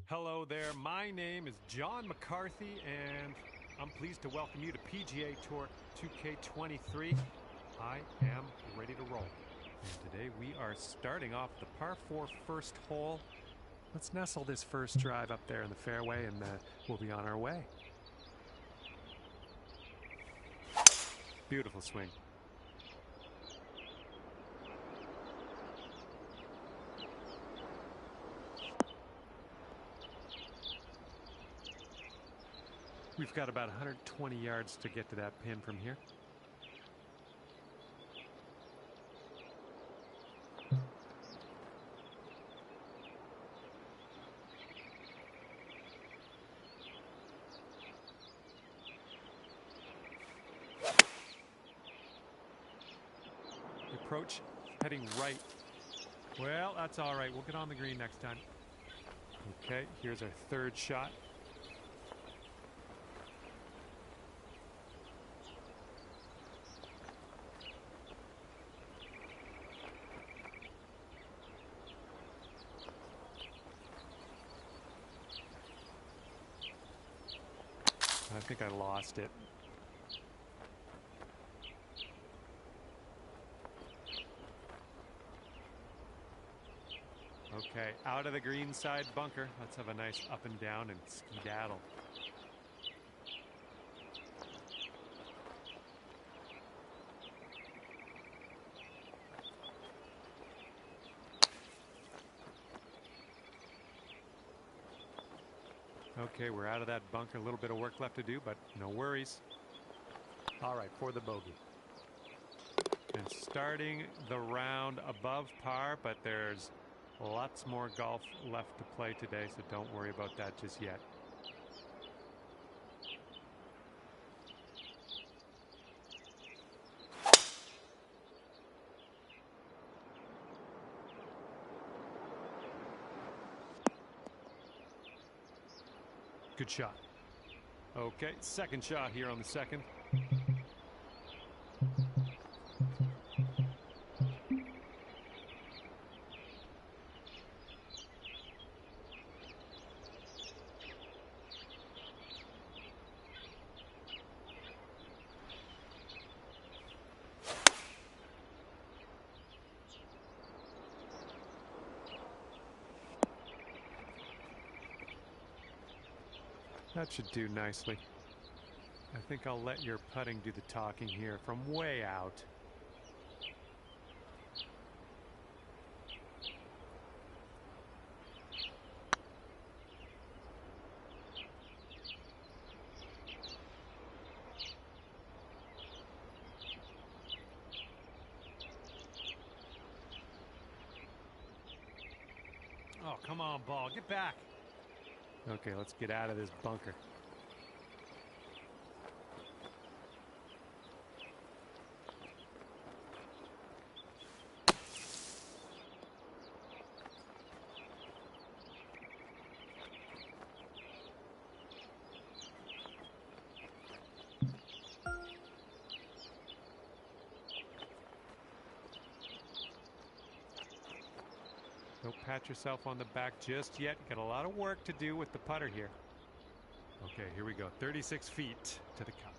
Hello there, my name is John McCarthy, and I'm pleased to welcome you to PGA Tour 2K23. I am ready to roll. And today we are starting off the par 4 first hole. Let's nestle this first drive up there in the fairway, and we'll be on our way. Beautiful swing. We've got about 120 yards to get to that pin from here. The approach heading right. Well, that's all right. We'll get on the green next time. Okay, here's our third shot. I think I lost it. Okay, out of the green side bunker. Let's have a nice up and down and skedaddle. Okay, we're out of that bunker. A little bit of work left to do, but no worries. All right, for the bogey. And starting the round above par, but there's lots more golf left to play today, so don't worry about that just yet. Good shot. Okay, second shot here on the second. That should do nicely. I think I'll let your putting do the talking here from way out. Oh, come on, ball. Get back. Okay, let's get out of this bunker. Don't pat yourself on the back just yet. Got a lot of work to do with the putter here. Okay, here we go. 36 feet to the cup.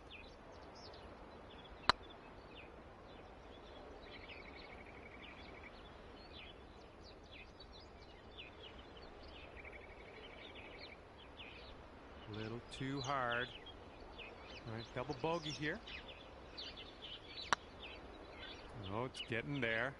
A little too hard. All right, double bogey here. Oh, it's getting there.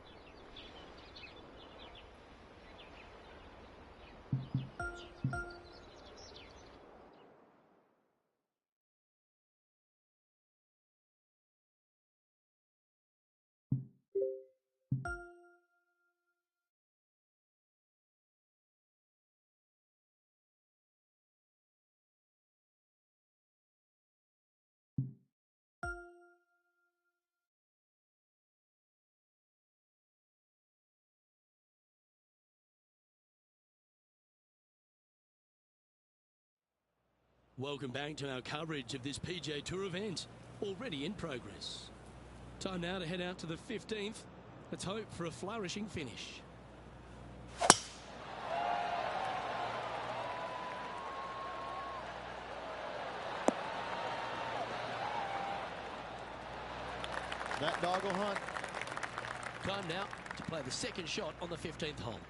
Welcome back to our coverage of this PGA Tour event, already in progress. Time now to head out to the 15th. Let's hope for a flourishing finish. That dog will hunt. Time now to play the second shot on the 15th hole.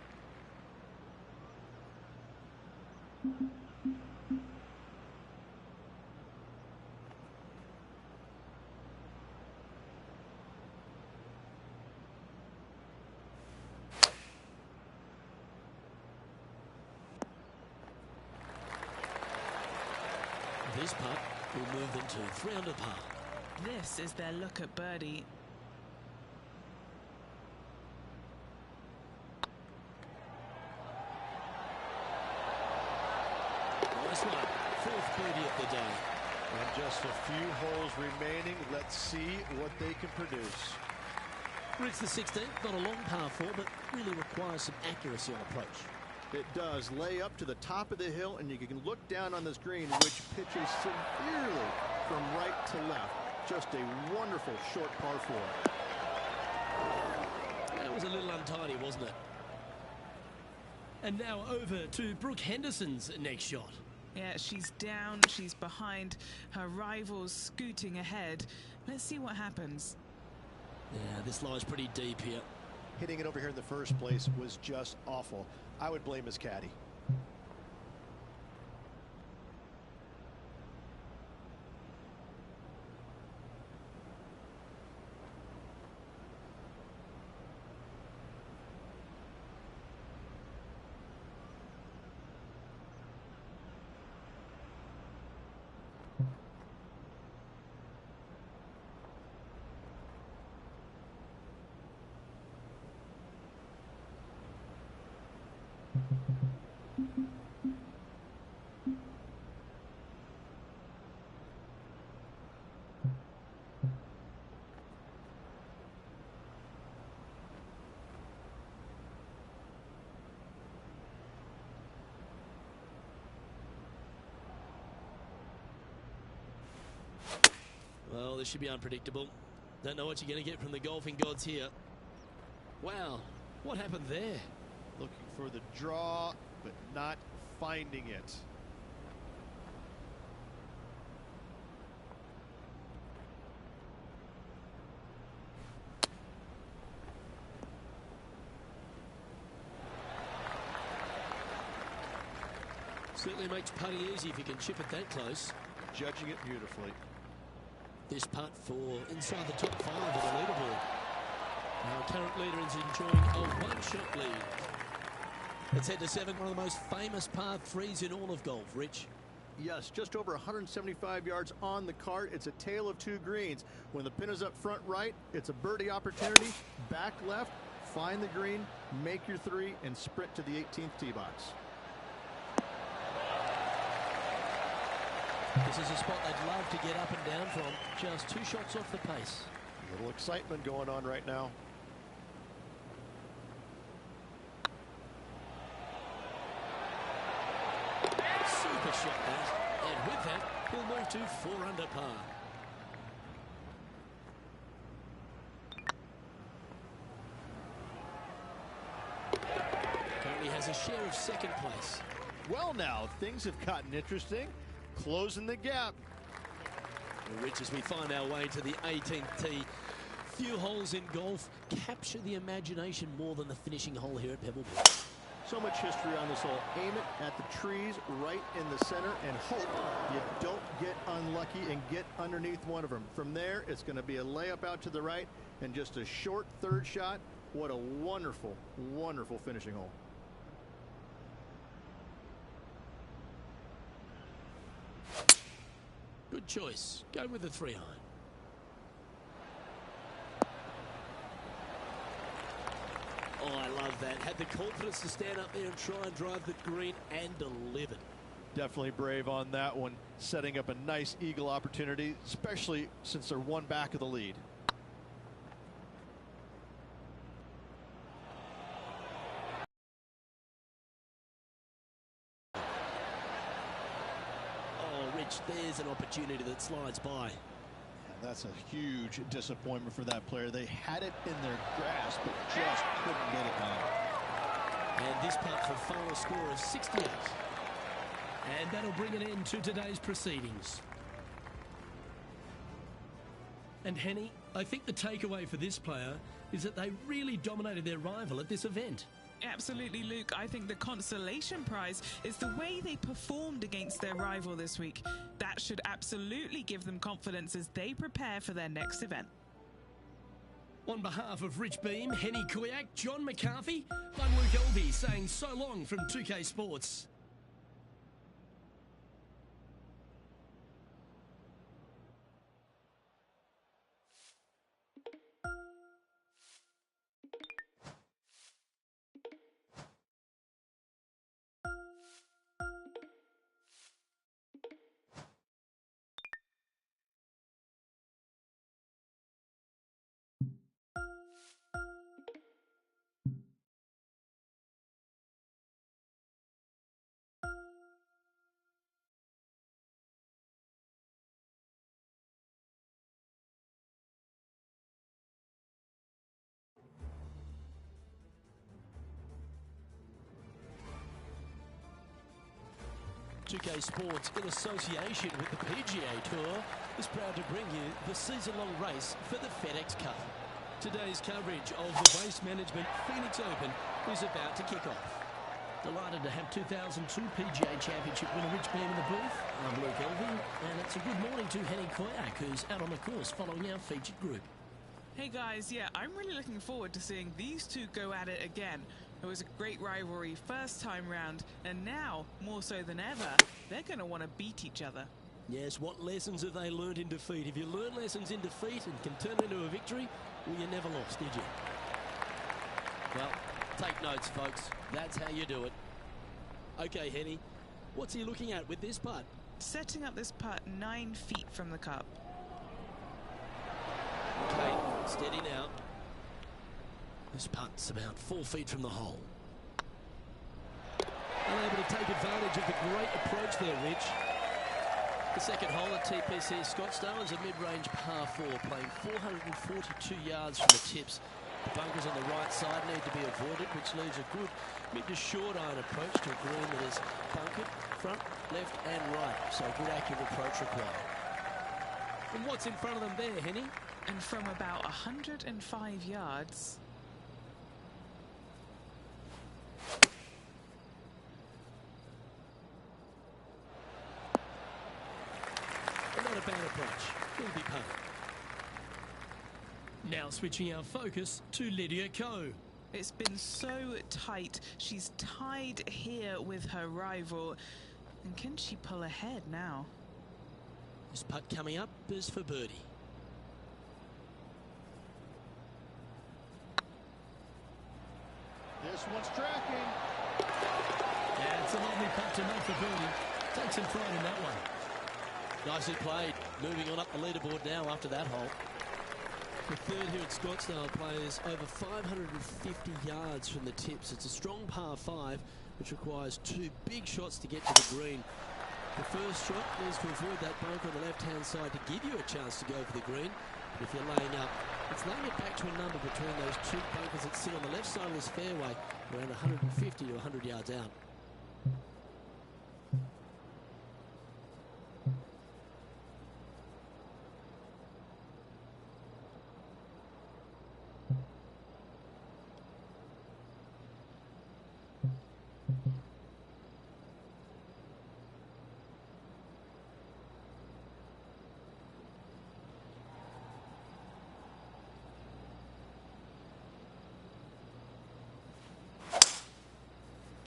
This putt will move them to 3 under par. This is their look at birdie. Nice one. 4th birdie of the day. And just a few holes remaining. Let's see what they can produce. It's the 16th, not a long par 4, but really requires some accuracy on approach. It does. Lay up to the top of the hill, and you can look down on this green, which pitches severely from right to left. Just a wonderful short par 4. That was a little untidy, wasn't it? And now over to Brooke Henderson's next shot. Yeah, she's down, she's behind, her rivals scooting ahead. Let's see what happens. Yeah, this lies pretty deep here. Hitting it over here in the first place was just awful. I would blame his caddy. Well, this should be unpredictable. Don't know what you're going to get from the golfing gods here. Wow, what happened there? Looking for the draw, but not finding it. Certainly makes putting easy if you can chip it that close. Judging it beautifully. This putt for inside the top 5 of the leaderboard. Our current leader is enjoying a one-shot lead. Let's head to 7, one of the most famous par 3s in all of golf. Rich? Yes, just over 175 yards on the cart. It's a tale of 2 greens. When the pin is up front right, it's a birdie opportunity. Back left, find the green, make your 3, and sprint to the 18th tee box. This is a spot they'd love to get up and down from. Just 2 shots off the pace. A little excitement going on right now. Super shot that. And with that, he'll move to 4 under par. Currently has a share of 2nd place. Well, now, things have gotten interesting. Closing the gap. Rich, as we find our way to the 18th tee, few holes in golf capture the imagination more than the finishing hole here at Pebble Beach. So much history on this hole. Aim it at the trees right in the center and hope you don't get unlucky and get underneath one of them. From there, it's going to be a layup out to the right and just a short third shot. What a wonderful, wonderful finishing hole. Good choice. Go with the 3-iron. Oh, I love that. Had the confidence to stand up there and try and drive the green and deliver. Definitely brave on that one, setting up a nice eagle opportunity, especially since they're one back of the lead. Oh, Rich, there's an opportunity that slides by. That's a huge disappointment for that player. They had it in their grasp, but just couldn't get it done. And this putt for a final score of 68. And that'll bring an end to today's proceedings. And Henny, I think the takeaway for this player is that they really dominated their rival at this event. Absolutely, Luke. I think the consolation prize is the way they performed against their rival this week. That should absolutely give them confidence as they prepare for their next event. On behalf of Rich Beem, Henny Kuyak, John McCarthy, I'm Luke Elvey saying so long from 2K Sports. .2K Sports, in association with the PGA Tour, is proud to bring you the season-long race for the FedEx Cup. Today's coverage of the Waste Management Phoenix Open is about to kick off. Delighted to have 2002 PGA Championship winner Rich Beem in the booth. I'm Luke Elvey, and it's a good morning to Henny Kuyak, who's out on the course following our featured group. Hey guys, yeah, I'm really looking forward to seeing these two go at it again. It was a great rivalry first time round, and now, more so than ever, they're going to want to beat each other. Yes, what lessons have they learned in defeat? If you learn lessons in defeat and can turn into a victory, well, you never lost, did you? Well, take notes, folks. That's how you do it. Okay, Henny, what's he looking at with this putt? Setting up this putt 9 feet from the cup. Okay, steady now. This putt's about 4 feet from the hole. Unable to take advantage of the great approach there, Rich. The second hole at TPC Scottsdale is a mid-range par 4, playing 442 yards from the tips. The bunkers on the right side need to be avoided, which leaves a good mid to short iron approach to a green that is bunkered front, left and right. So a good accurate approach required. And what's in front of them there, Henny? And from about 105 yards... Not a bad approach. Will be punted. Now switching our focus to Lydia Ko. It's been so tight. She's tied here with her rival. And can she pull ahead now? This putt coming up is for birdie. This one's tracking. Yeah, it's a lovely putt to make for birdie. Take some pride in that one. Nicely played. Moving on up the leaderboard now after that hole. The third here at Scottsdale plays over 550 yards from the tips. It's a strong par 5, which requires 2 big shots to get to the green. The first shot needs to avoid that bunker on the left-hand side to give you a chance to go for the green. But if you're laying up, it's laying it back to a number between those 2 bunkers that sit on the left side of this fairway, around 150 to 100 yards out.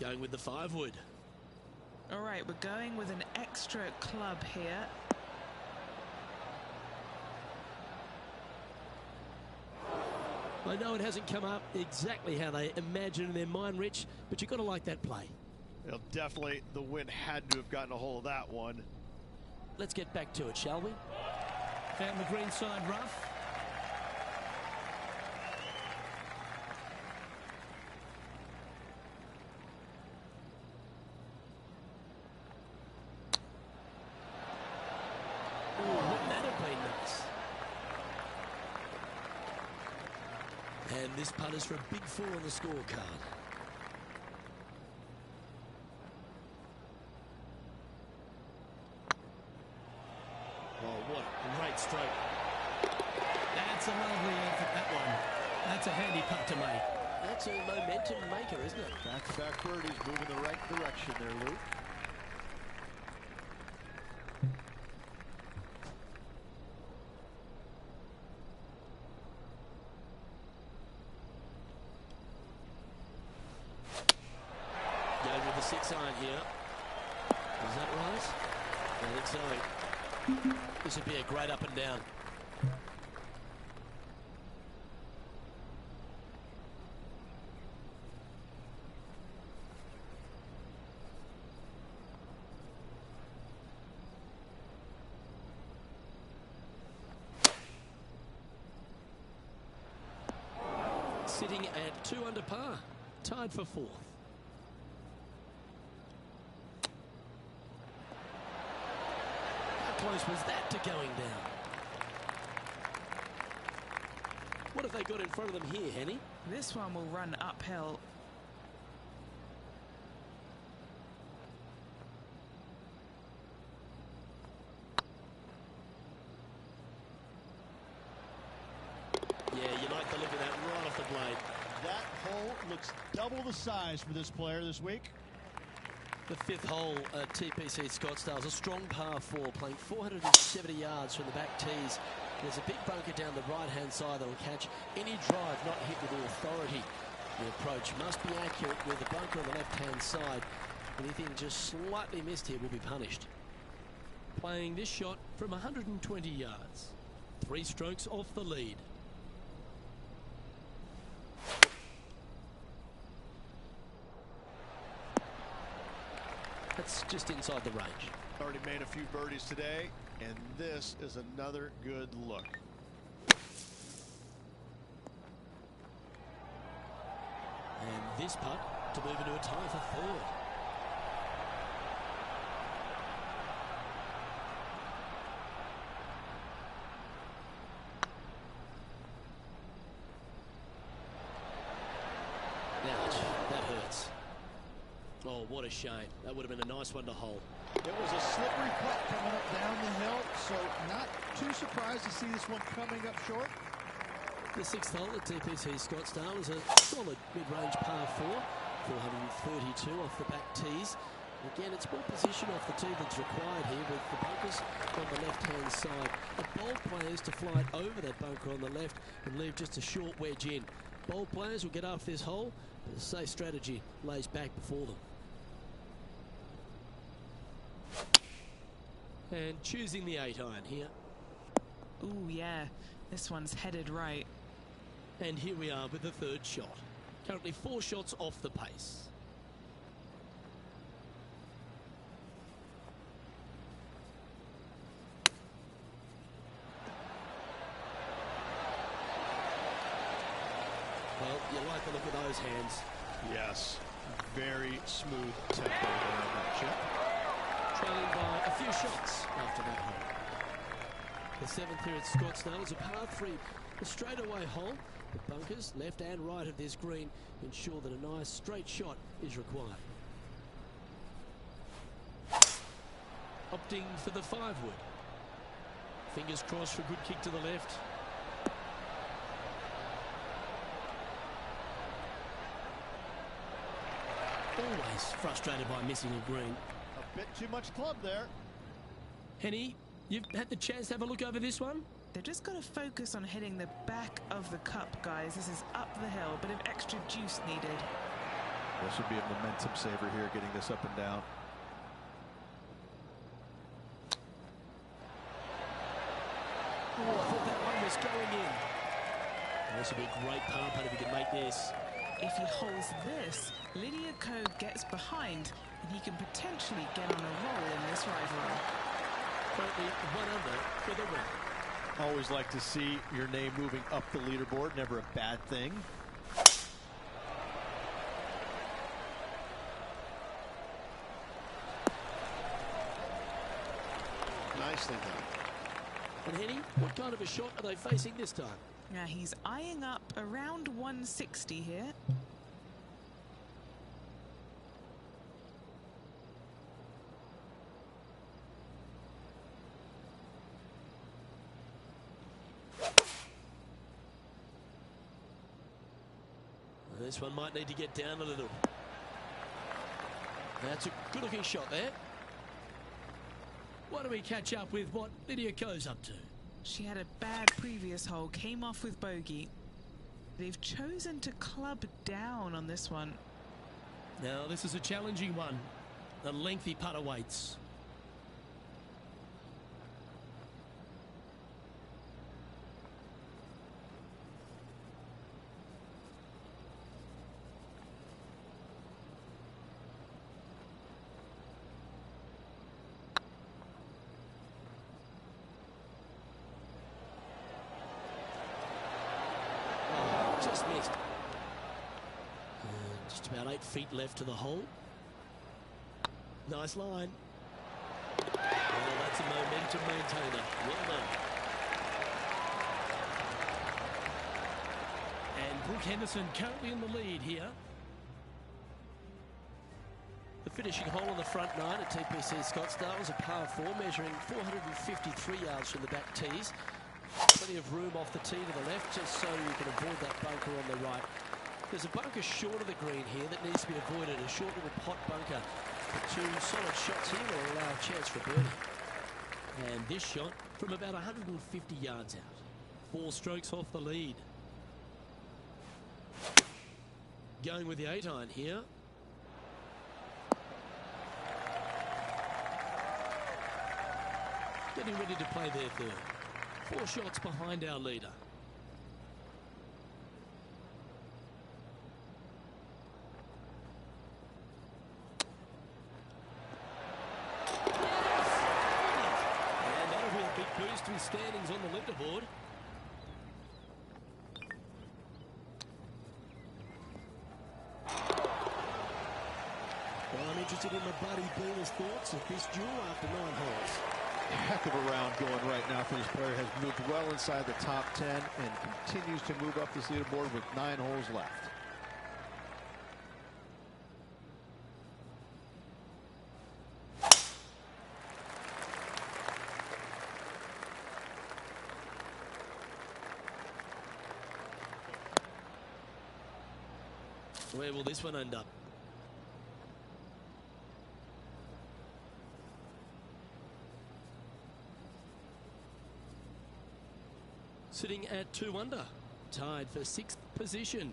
Going with the 5-wood. All right, we're going with an extra club here. I know it hasn't come up exactly how they imagined in their mind, Rich, but you've got to like that play. Well, definitely the wind had to have gotten a hold of that one. Let's get back to it, shall we? Out in the green side rough. Wouldn't that have been nice? And this putt is for a big 4 on the scorecard. Oh, what a great stroke. That's a lovely effort, that one. That's a handy putt to make. That's a momentum maker, isn't it? Back-to-back birdies moving the right direction there, Luke. Going with the 6-iron here. Is that right? I think so. This would be a great up and down. Sitting at 2 under par, tied for 4th. How close was that to going down? What have they got in front of them here, Henny? This one will run uphill. Yeah, you like the look of that right off the blade. That hole looks double the size for this player this week. The 5th hole at TPC Scottsdale is a strong par 4, playing 470 yards from the back tees. There's a big bunker down the right-hand side that will catch any drive not hit with authority. The approach must be accurate with the bunker on the left-hand side. Anything just slightly missed here will be punished. Playing this shot from 120 yards. 3 strokes off the lead. That's just inside the range. Already made a few birdies today, and this is another good look. And this putt to move into a tie for 3rd. Ouch, that hurts. Oh, what a shame. That would have been a nice one to hold. It was a slippery putt coming up down the hill, so not too surprised to see this one coming up short. The 6th hole at TPC Scottsdale is a solid mid-range par 4, 432 off the back tees. Again, it's more position off the tee that's required here with the bunkers on the left-hand side. The bold players to fly it over that bunker on the left and leave just a short wedge in. Bold players will get off this hole, but the safe strategy lays back before them. And choosing the 8-iron here. Ooh, yeah, this one's headed right. And here we are with the 3rd shot. Currently 4 shots off the pace. Well, you like the look of those hands. Yes, very smooth tempo there on that chip. Trailing by a few shots after that hole. The 7th here at Scottsdale is a par 3, a straightaway hole. The bunkers, left and right of this green, ensure that a nice straight shot is required. Opting for the 5-wood. Fingers crossed for a good kick to the left. Always frustrated by missing a green. A bit too much club there. Henny, you've had the chance to have a look over this one? They've just got to focus on hitting the back of the cup, guys. This is up the hill, bit of extra juice needed. This would be a momentum saver here, getting this up and down. Oh, I thought that one was going in. This would be a great power putt if he can make this. If he holds this, Lydia Ko gets behind, and he can potentially get on a roll in this rivalry. Currently 1 under for the win. Always like to see your name moving up the leaderboard. Never a bad thing. Nicely done. And Henny, what kind of a shot are they facing this time? Now he's eyeing up around 160 here. This one might need to get down a little. That's a good-looking shot there. Why don't we catch up with what Lydia Ko's up to? She had a bad previous hole, came off with bogey. They've chosen to club down on this one. Now, this is a challenging one. A lengthy putt awaits. Just missed. And just about 8 feet left to the hole. Nice line. Oh, that's a momentum maintainer. Well done. And Brooke Henderson currently in the lead here. The finishing hole on the front 9 at TPC Scottsdale was a par 4 measuring 453 yards from the back tees. Plenty of room off the tee to the left just so you can avoid that bunker on the right. There's a bunker short of the green here that needs to be avoided, a short little pot bunker. 2 solid shots here will allow a chance for birdie. And this shot from about 150 yards out. 4 strokes off the lead. Going with the 8-iron here. Getting ready to play their third. 4 shots behind our leader. And that'll be a big boost to his standings on the leaderboard. Well, I'm interested in the Buddy Beaner's thoughts of this duel after 9 holes. Heck of a round going right now for this player. Has moved well inside the top 10 and continues to move up this leaderboard with 9 holes left. Where will this one end up? Sitting at 2 under, tied for 6th position.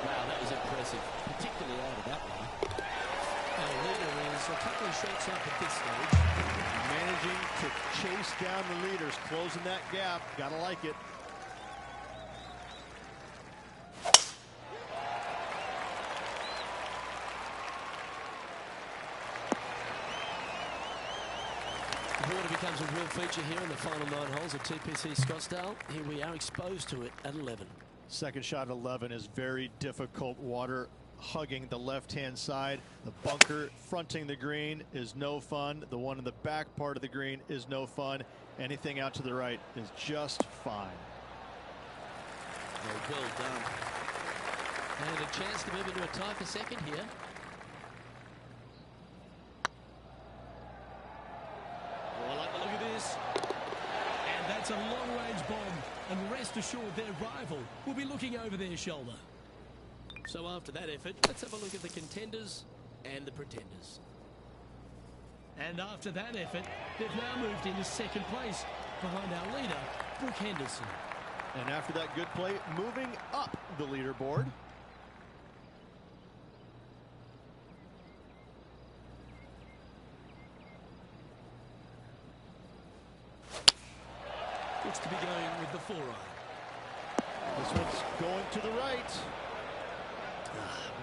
Wow, that was impressive, particularly out of that one. Our leader is a couple of shots up at this stage. Managing to chase down the leaders, closing that gap. Gotta like it. The water becomes a real feature here in the final 9 holes at TPC Scottsdale. Here we are exposed to it at 11. Second shot at 11 is very difficult water, hugging the left-hand side. The bunker fronting the green is no fun. The one in the back part of the green is no fun. Anything out to the right is just fine. Oh, well done. And a chance to move into a tie for second here. Oh, I like the look of this. And that's a long-range bomb. And rest assured their rival will be looking over their shoulder. So after that effort, let's have a look at the contenders and the pretenders. And after that effort, they've now moved into second place behind our leader, Brooke Henderson. And after that good play, moving up the leaderboard. Looks to be going with the 4-iron. This one's going to the right.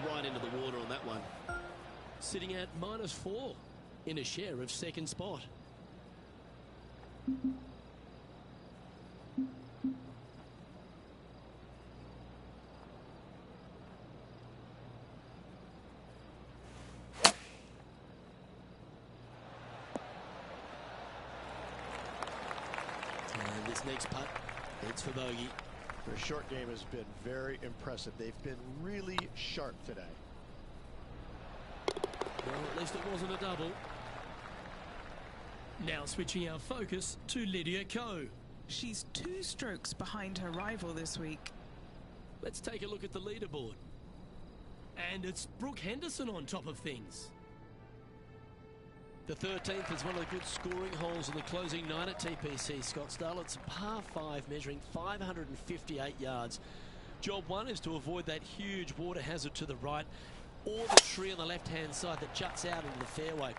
Right into the water on that one. Sitting at -4 in a share of second spot. And this next putt, it's for bogey. Their short game has been very impressive. They've been really sharp today. Well, at least it wasn't a double. Now switching our focus to Lydia Ko. She's 2 strokes behind her rival this week. Let's take a look at the leaderboard. And it's Brooke Henderson on top of things. The 13th is one of the good scoring holes in the closing night at TPC Scottsdale. It's a par 5 measuring 558 yards. Job 1 is to avoid that huge water hazard to the right or the tree on the left-hand side that juts out into the fairway.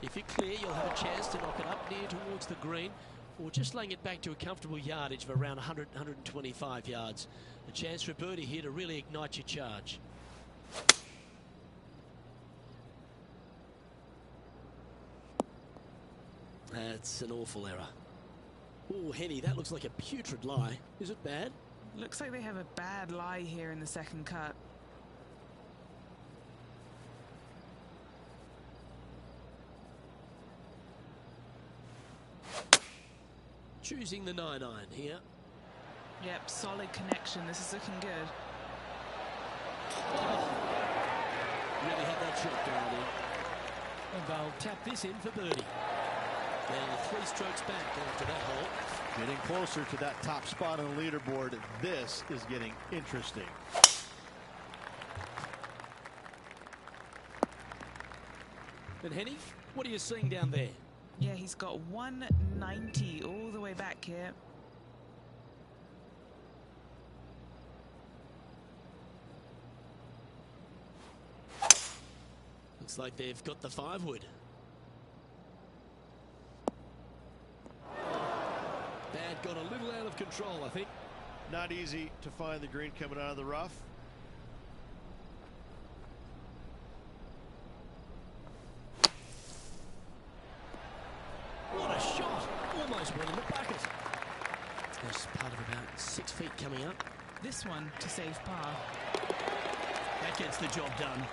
If you're clear, you'll have a chance to knock it up near towards the green or just laying it back to a comfortable yardage of around 100, 125 yards. A chance for a birdie here to really ignite your charge. That's an awful error. Oh, Henny, that looks like a putrid lie. Is it bad? Looks like they have a bad lie here in the second cut. Choosing the 9-iron here. Yep, solid connection. This is looking good. Really had that shot dialed in. And they'll tap this in for birdie. And 3 strokes back after that hole. Getting closer to that top spot on the leaderboard. This is getting interesting. And Henny, what are you seeing down there? Yeah, he's got 190 all the way back here. Looks like they've got the 5-wood. That got a little out of control, I think. Not easy to find the green coming out of the rough. What a shot! Almost went in the bucket. There's part of about 6 feet coming up. This one to save par. That gets the job done.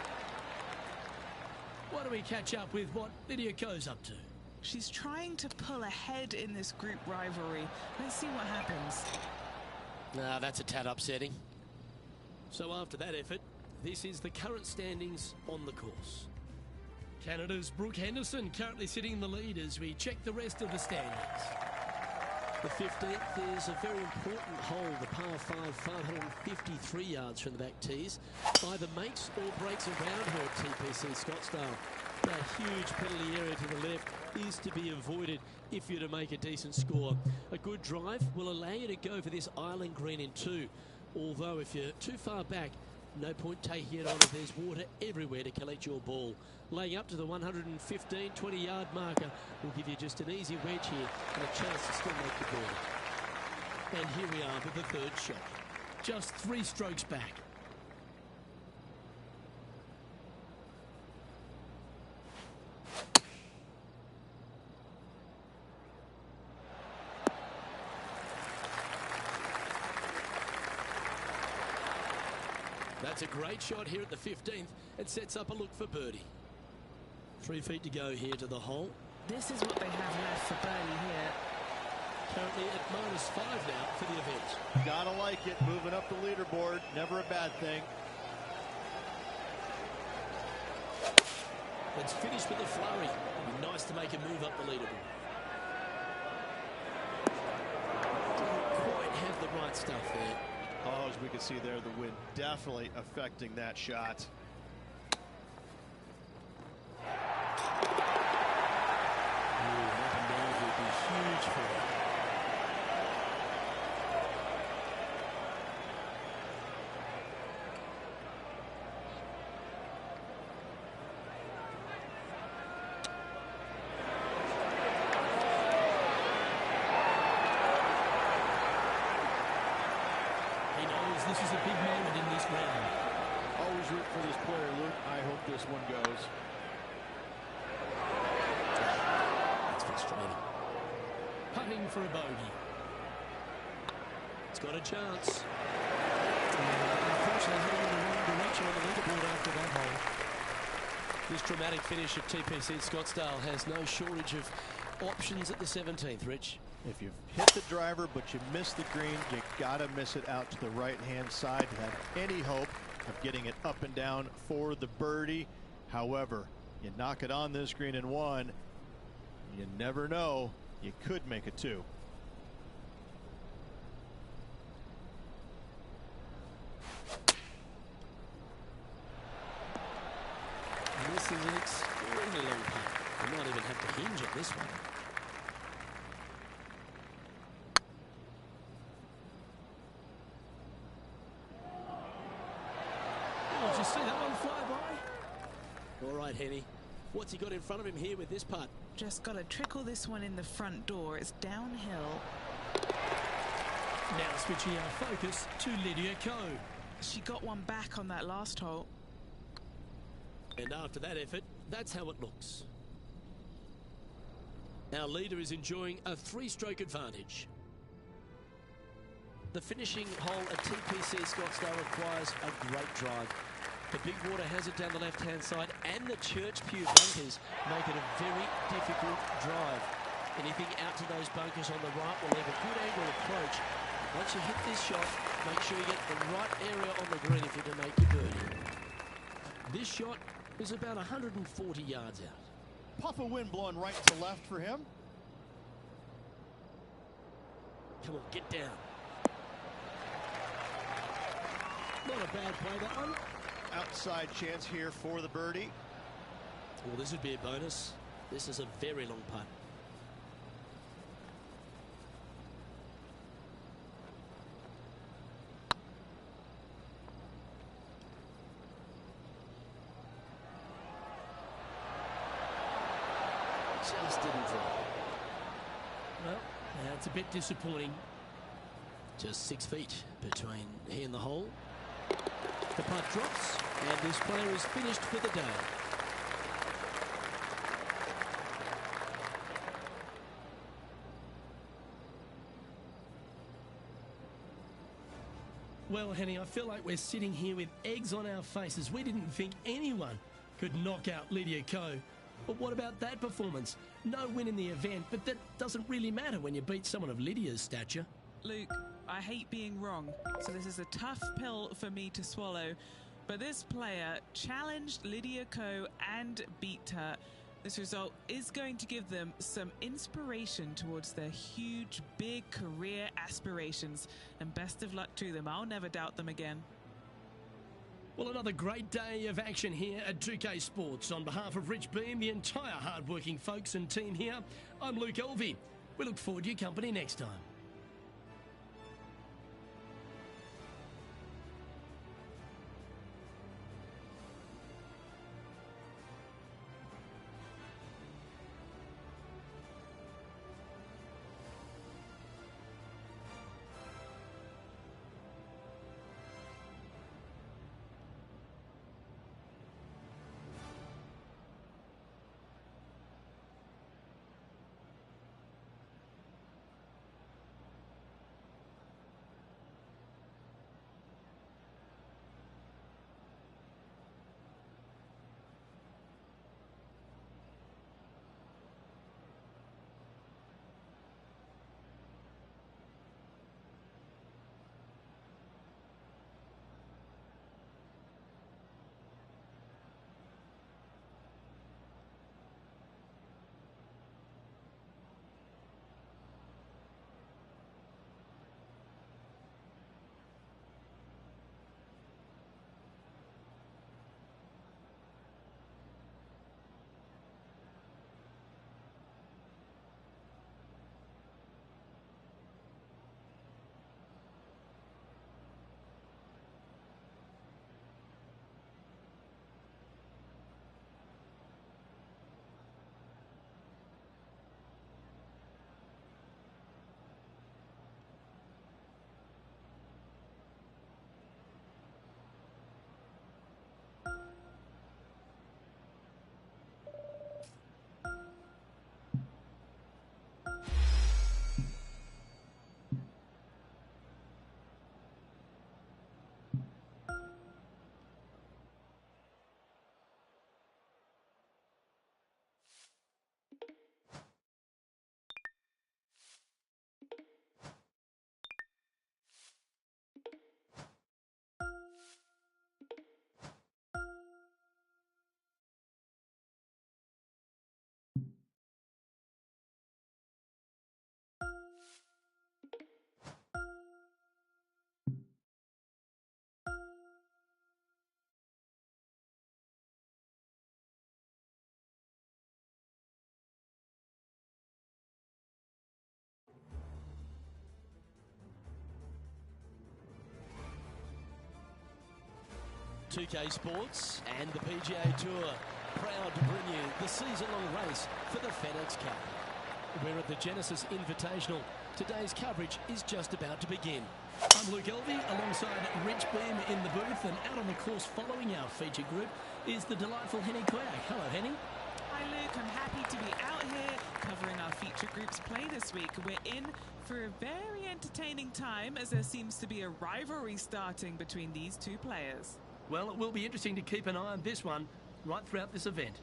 Why don't we catch up with what Lydia Ko's up to? She's trying to pull ahead in this group rivalry. Let's see what happens. Nah, that's a tad upsetting. So after that effort, this is the current standings on the course. Canada's Brooke Henderson currently sitting in the lead as we check the rest of the standings. The 15th is a very important hole, the par 5, 553 yards from the back tees. Either makes or breaks around her at TPC Scottsdale. That huge penalty area to the left is to be avoided if you're to make a decent score. A good drive will allow you to go for this island green in 2. Although if you're too far back, no point taking it on if there's water everywhere to collect your ball. Laying up to the 115, 20-yard marker will give you just an easy wedge here and a chance to still make the ball. And here we are with the 3rd shot. Just 3 strokes back. That's a great shot here at the 15th. It sets up a look for birdie. 3 feet to go here to the hole. This is what they have left for birdie here. Currently at -5 now for the event. Gotta like it. Moving up the leaderboard. Never a bad thing. Let's finish with a flurry. It'd be nice to make a move up the leaderboard. Didn't quite have the right stuff there. Oh, as we can see there, the wind definitely affecting that shot. That would be huge for him. This is a big moment in this round. Always root for this player, Luke. I hope this one goes. That's frustrating. Putting for a bogey. It's got a chance. Unfortunately, heading in the wrong direction on the leaderboard after that hole. This dramatic finish at TPC Scottsdale has no shortage of options at the 17th, Rich. If you've hit the driver but you miss the green, you gotta miss it out to the right-hand side to have any hope of getting it up and down for the birdie. However, you knock it on this green in one, you never know, you could make it two. And this is an extremely long putt. You might even have to hinge at this one. Did you see that one fly by? All right, Henny. What's he got in front of him here with this putt? Just got to trickle this one in the front door. It's downhill. Now switching our focus to Lydia Ko. She got one back on that last hole. And after that effort, that's how it looks. Our leader is enjoying a three-stroke advantage. The finishing hole at TPC Scottsdale requires a great drive. The big water hazard down the left-hand side and the Church Pew bunkers make it a very difficult drive. Anything out to those bunkers on the right will leave a good angle approach. Once you hit this shot, make sure you get the right area on the green if you're to make your birdie. This shot is about 140 yards out. Puff of wind blowing right to left for him. Come on, get down. Not a bad play, that one. Outside chance here for the birdie. Well, this would be a bonus. This is a very long putt. Just didn't drop. Well, that's a bit disappointing. Just 6 feet between he and the hole. The putt drops, and this player is finished for the day. Well, Henny, I feel like we're sitting here with eggs on our faces. We didn't think anyone could knock out Lydia Ko. But what about that performance? No win in the event, but that doesn't really matter when you beat someone of Lydia's stature. Luke, I hate being wrong, so this is a tough pill for me to swallow. But this player challenged Lydia Ko and beat her. This result is going to give them some inspiration towards their huge, big career aspirations. And best of luck to them. I'll never doubt them again. Well, another great day of action here at 2K Sports. On behalf of Rich Beam, the entire hard-working folks and team here, I'm Luke Elvey. We look forward to your company next time. 2K Sports and the PGA Tour, proud to bring you the season-long race for the FedEx Cup. We're at the Genesis Invitational. Today's coverage is just about to begin. I'm Luke Elvey alongside Rich Beam in the booth, and out on the course following our feature group is the delightful Henny Quag. Hello, Henny. Hi Luke, I'm happy to be out here covering our feature group's play this week. We're in for a very entertaining time as there seems to be a rivalry starting between these two players. Well, it will be interesting to keep an eye on this one right throughout this event.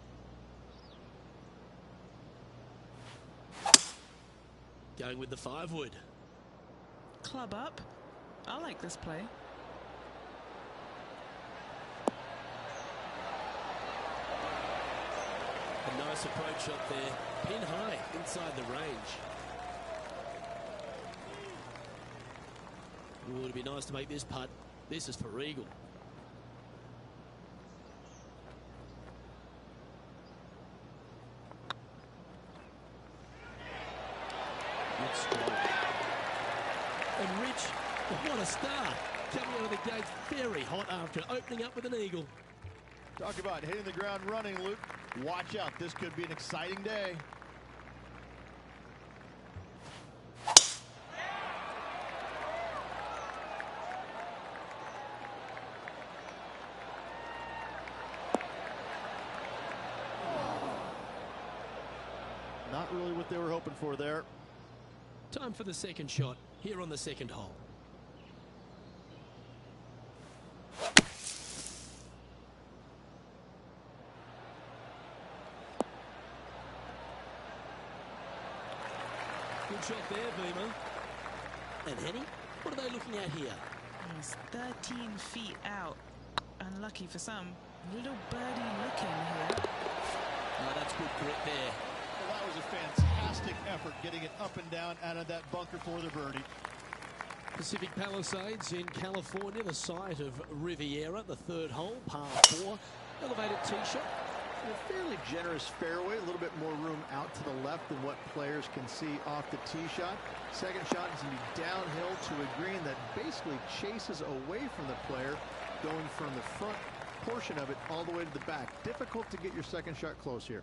Going with the 5-wood. Club up. I like this play. A nice approach shot there. Pin high inside the range. Ooh, it'd be nice to make this putt. This is for eagle. Good strike. And Rich, what a start. Coming out of the gates very hot after opening up with an eagle. Talk about hitting the ground running, Luke. Watch out. This could be an exciting day. Not really what they were hoping for there. Time for the second shot here on the second hole. Good shot there, Beamer. And Henny, what are they looking at here? He's 13 feet out. Unlucky for some. Little birdie looking here. Oh, that's good grit there. Well, that was a fantastic effort getting it up and down out of that bunker for the birdie. Pacific Palisades in California, the site of Riviera, the third hole, par 4. Elevated tee shot. A fairly generous fairway, a little bit more room out to the left than what players can see off the tee shot. Second shot is going to be downhill to a green that basically chases away from the player, going from the front portion of it all the way to the back. Difficult to get your second shot close here.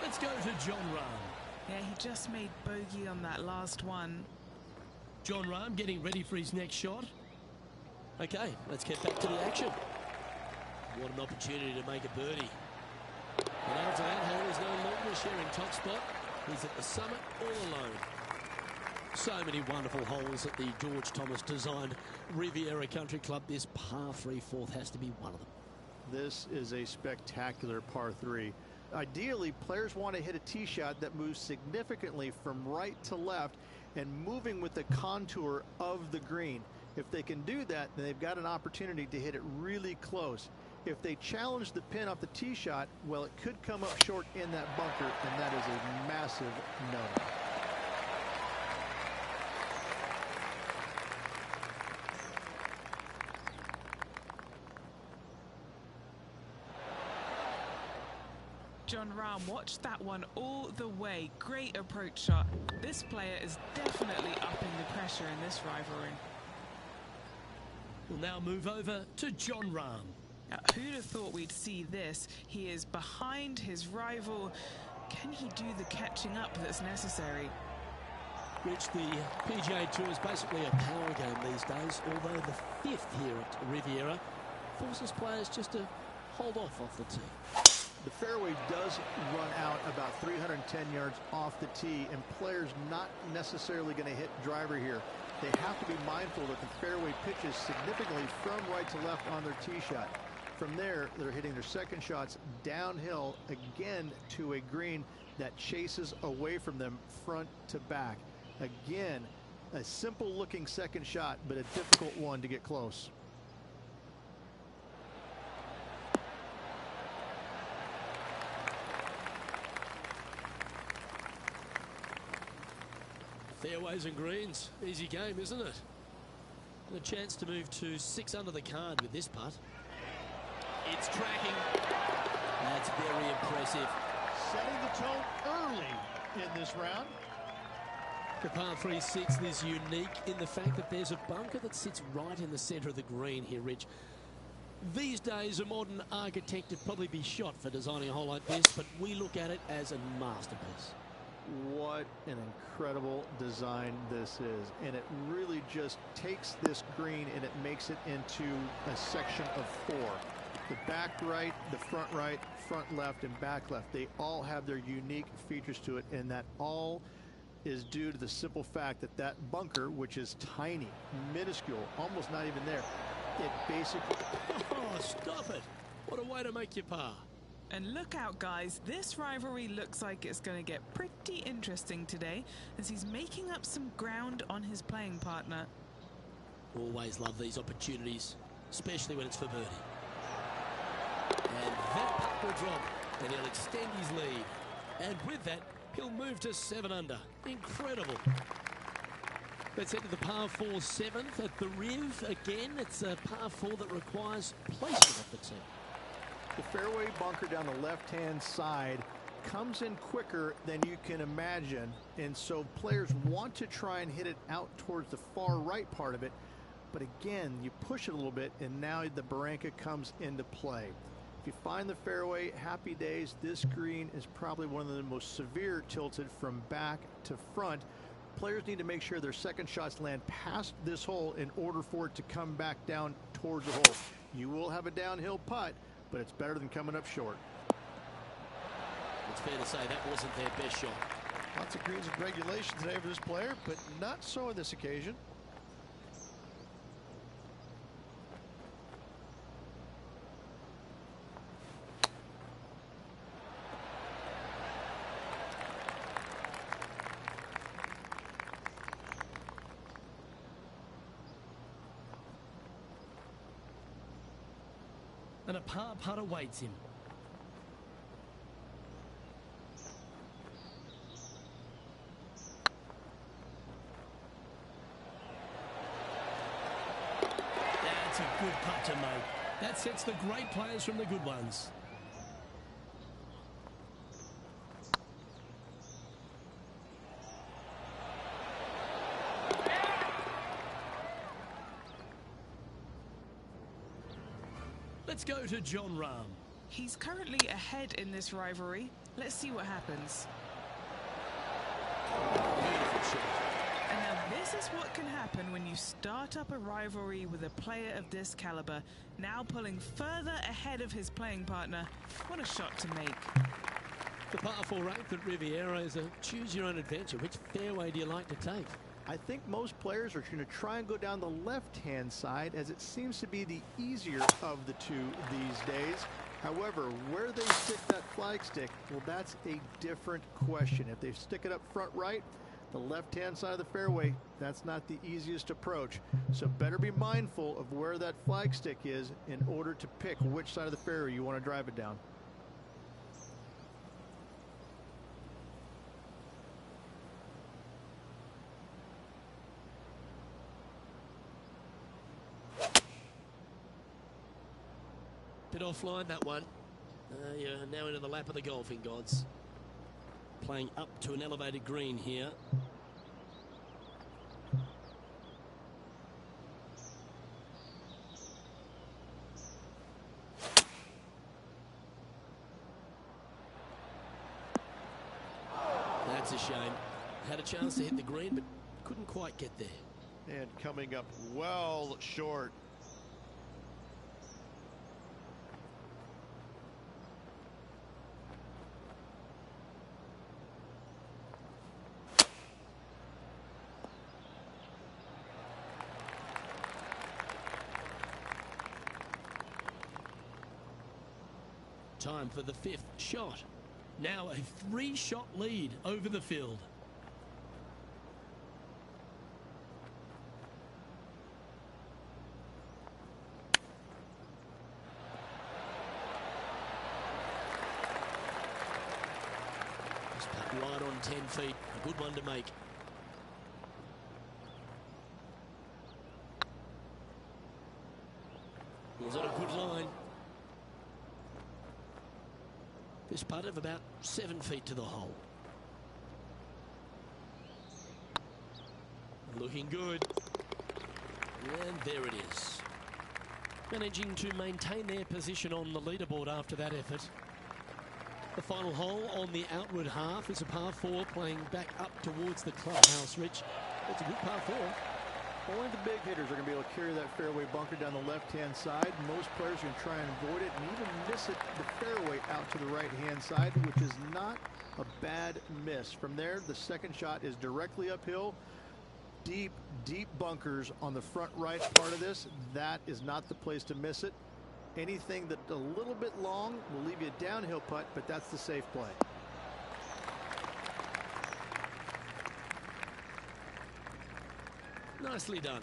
Let's go to Jon Rahm. Yeah, he just made bogey on that last one. Jon Rahm getting ready for his next shot. Okay, let's get back to the action. What an opportunity to make a birdie. And after that hole is no longer sharing top spot. He's at the summit all alone. So many wonderful holes at the George Thomas designed Riviera Country Club. This par 3 fourth has to be one of them. This is a spectacular par 3. Ideally, players want to hit a tee shot that moves significantly from right to left and moving with the contour of the green. If they can do that, then they've got an opportunity to hit it really close. If they challenge the pin off the tee shot, well, it could come up short in that bunker, and that is a massive no. Jon Rahm watched that one all the way. Great approach shot. This player is definitely upping the pressure in this rivalry. We'll now move over to Jon Rahm. Now, who'd have thought we'd see this? He is behind his rival. Can he do the catching up that's necessary? Rich, the PGA Tour is basically a power game these days, although the 5th here at Riviera forces players just to hold off the tee. The fairway does run out about 310 yards off the tee, and players not necessarily going to hit driver here. They have to be mindful that the fairway pitches significantly from right to left on their tee shot. From there, they're hitting their second shots downhill again to a green that chases away from them front to back. Again, A simple-looking second shot, but a difficult one to get close. Fairways and greens. Easy game, isn't it? And a chance to move to 6 under the card with this putt. It's tracking. That's very impressive. Setting the tone early in this round. The par 3-6 is unique in the fact that there's a bunker that sits right in the centre of the green here, Rich. These days, a modern architect would probably be shot for designing a hole like this, but we look at it as a masterpiece. What an incredible design this is. And it really just takes this green and it makes it into a section of 4. The back right, the front left, and back left, they all have their unique features to it, and that all is due to the simple fact that that bunker, which is tiny, minuscule, almost not even there, it basically... Oh, stop it. What a way to make your par. And look out, guys. This rivalry looks like it's going to get pretty interesting today as he's making up some ground on his playing partner. Always love these opportunities, especially when it's for birdie. And that putt will drop, and he'll extend his lead. And with that, he'll move to 7 under. Incredible. Let's head to the par 4 7th at the Riv. Again, it's a par 4 that requires placement off the tee. The fairway bunker down the left-hand side comes in quicker than you can imagine, and so players want to try and hit it out towards the far right part of it, but again, you push it a little bit, and now the Barranca comes into play. If you find the fairway, happy days. This green is probably one of the most severe tilted from back to front. Players need to make sure their second shots land past this hole in order for it to come back down towards the hole. You will have a downhill putt, but it's better than coming up short. It's fair to say that wasn't their best shot. Lots of greens and regulation today for this player, but not so on this occasion. And a par putt awaits him. That's a good putt to make. That sets the great players from the good ones. Let's go to Jon Rahm. He's currently ahead in this rivalry. Let's see what happens. Beautiful shot. And now this is what can happen when you start up a rivalry with a player of this caliber, now pulling further ahead of his playing partner. What a shot to make. The par 4 8th at Riviera is a choose your own adventure. Which fairway do you like to take? I think most players are going to try and go down the left-hand side, as it seems to be the easier of the two these days. However, where they stick that flagstick, well, that's a different question. If they stick it up front right, the left-hand side of the fairway, that's not the easiest approach. So better be mindful of where that flagstick is in order to pick which side of the fairway you want to drive it down. Bit offline, that one. You're now into the lap of the golfing gods. Playing up to an elevated green here. That's a shame. Had a chance to hit the green, but couldn't quite get there. And coming up well short. Time for the 5th shot. Now a 3-shot lead over the field. right on 10 feet. A good one to make. Was on a good line. This putt of about 7 feet to the hole. Looking good. And there it is. Managing to maintain their position on the leaderboard after that effort. The final hole on the outward half is a par 4 playing back up towards the clubhouse, Rich. It's a good par 4. Only the big hitters are going to be able to carry that fairway bunker down the left-hand side. Most players are going to try and avoid it and even miss it the fairway out to the right-hand side, which is not a bad miss. From there, the second shot is directly uphill. Deep, deep bunkers on the front right part of this. That is not the place to miss it. Anything that's a little bit long will leave you a downhill putt, but that's the safe play. Nicely done.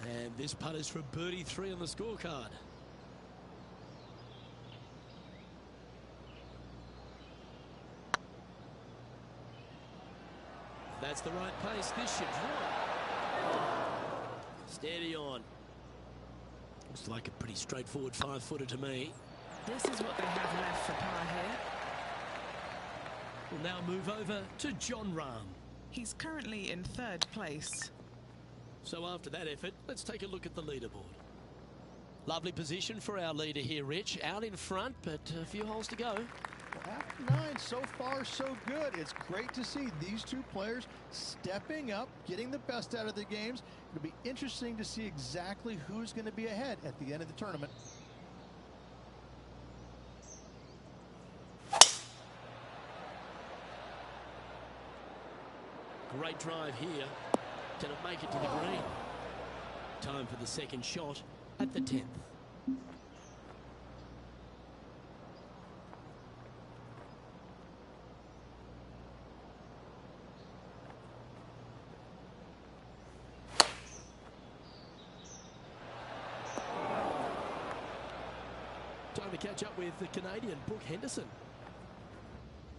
And this putt is for birdie 3 on the scorecard. That's the right pace. This should drop. Steady on. Looks like a pretty straightforward 5-footer to me. This is what they have left for par here. We'll now move over to Jon Rahm. He's currently in 3rd place. So after that effort, let's take a look at the leaderboard. Lovely position for our leader here, Rich. Out in front, but a few holes to go. Well, after 9, so far so good. It's great to see these two players stepping up, getting the best out of the games. It'll be interesting to see exactly who's going to be ahead at the end of the tournament. Great drive here. Can it make it to the green? Time for the second shot at the 10th. Time to catch up with the Canadian Brooke Henderson.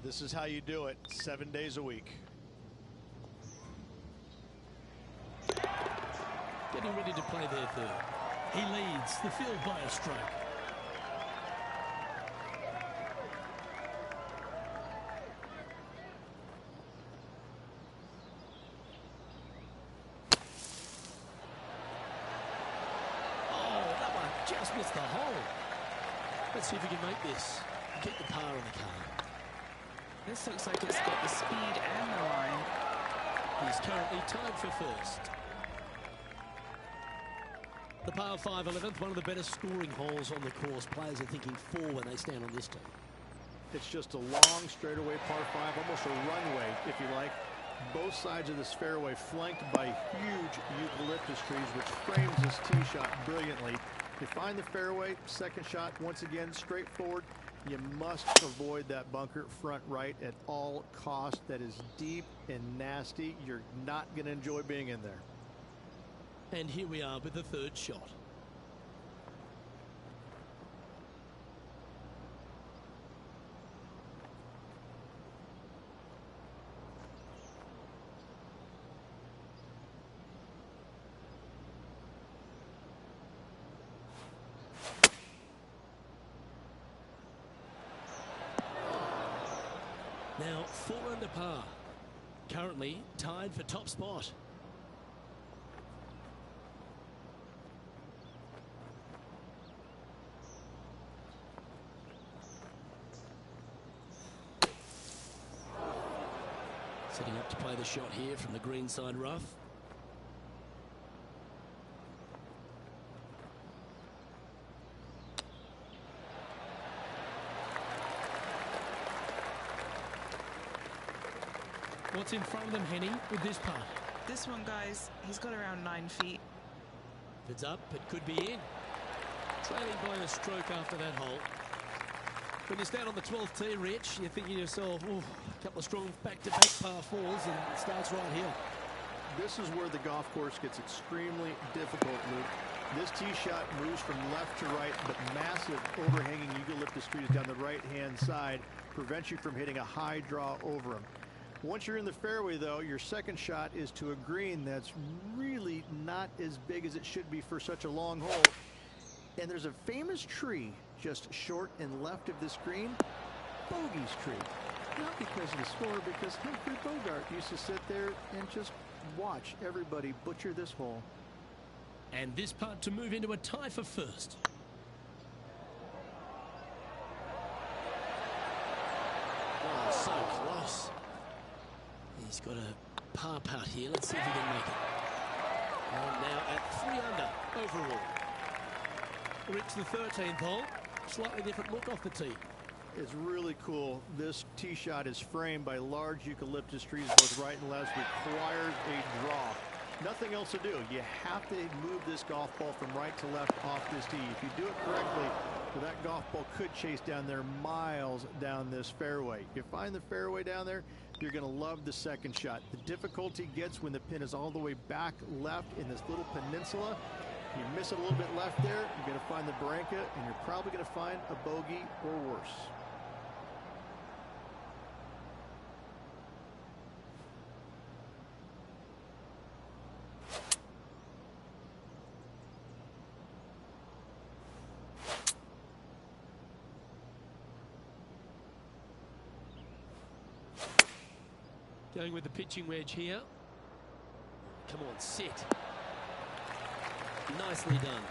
This is how you do it 7 days a week. Getting ready to play their 3rd. He leads the field by a stroke. Oh, that one just missed the hole. Let's see if we can make this. Get the par on the card. This looks like it's got the speed and the line. He's currently tied for 1st. The par 5 11th, one of the better scoring holes on the course. Players are thinking 4 when they stand on this tee. It's just a long straightaway par 5, almost a runway, if you like. Both sides of this fairway flanked by huge eucalyptus trees, which frames this tee shot brilliantly. You find the fairway, second shot, once again, straightforward. You must avoid that bunker front right at all costs. That is deep and nasty. You're not going to enjoy being in there. And here we are with the 3rd shot. Now 4 under par. Currently tied for top spot. Setting up to play the shot here from the greenside rough. What's in front of them, Henny, with this putt? This one, guys, he's got around 9 feet. If it's up, it could be in. Trailing by a stroke after that hole. When you stand on the 12th tee, Rich, you're thinking to yourself, oh, a couple of strong back-to-back par 4s, and it starts right here. This is where the golf course gets extremely difficult, Luke. This tee shot moves from left to right, but massive overhanging eucalyptus trees down the right-hand side prevents you from hitting a high draw over them. Once you're in the fairway, though, your second shot is to a green that's really not as big as it should be for such a long hole. And there's a famous tree just short and left of this green, Bogey's tree. Not because of the score, because Humphrey Bogart used to sit there and just watch everybody butcher this hole. And this putt to move into a tie for first. Oh, so close. He's got a par putt here. Let's see if he can make it. And now at 3 under overall. Rich, the 13th hole. Slightly different look off the tee. It's really cool. This tee shot is framed by large eucalyptus trees both right and left. Requires a draw. Nothing else to do. You have to move this golf ball from right to left off this tee. If you do it correctly, well, that golf ball could chase down there miles down this fairway. You find the fairway down there, you're going to love the second shot. The difficulty gets when the pin is all the way back left in this little peninsula. You miss it a little bit left there, you're going to find the Barranca, and you're probably going to find a bogey or worse. Going with the pitching wedge here. Come on, sit. Nicely done.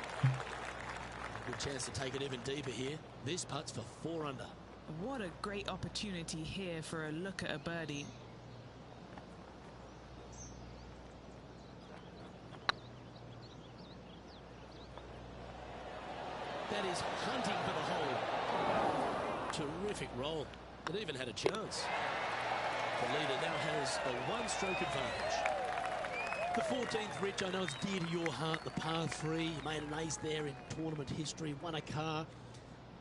Good chance to take it even deeper here. This putt's for 4 under. What a great opportunity here for a look at a birdie. That is hunting for the hole. Terrific roll. It even had a chance. The leader now has a 1-stroke advantage. The 14th, Rich, I know it's dear to your heart, the par 3. You made an ace there in tournament history, won a car.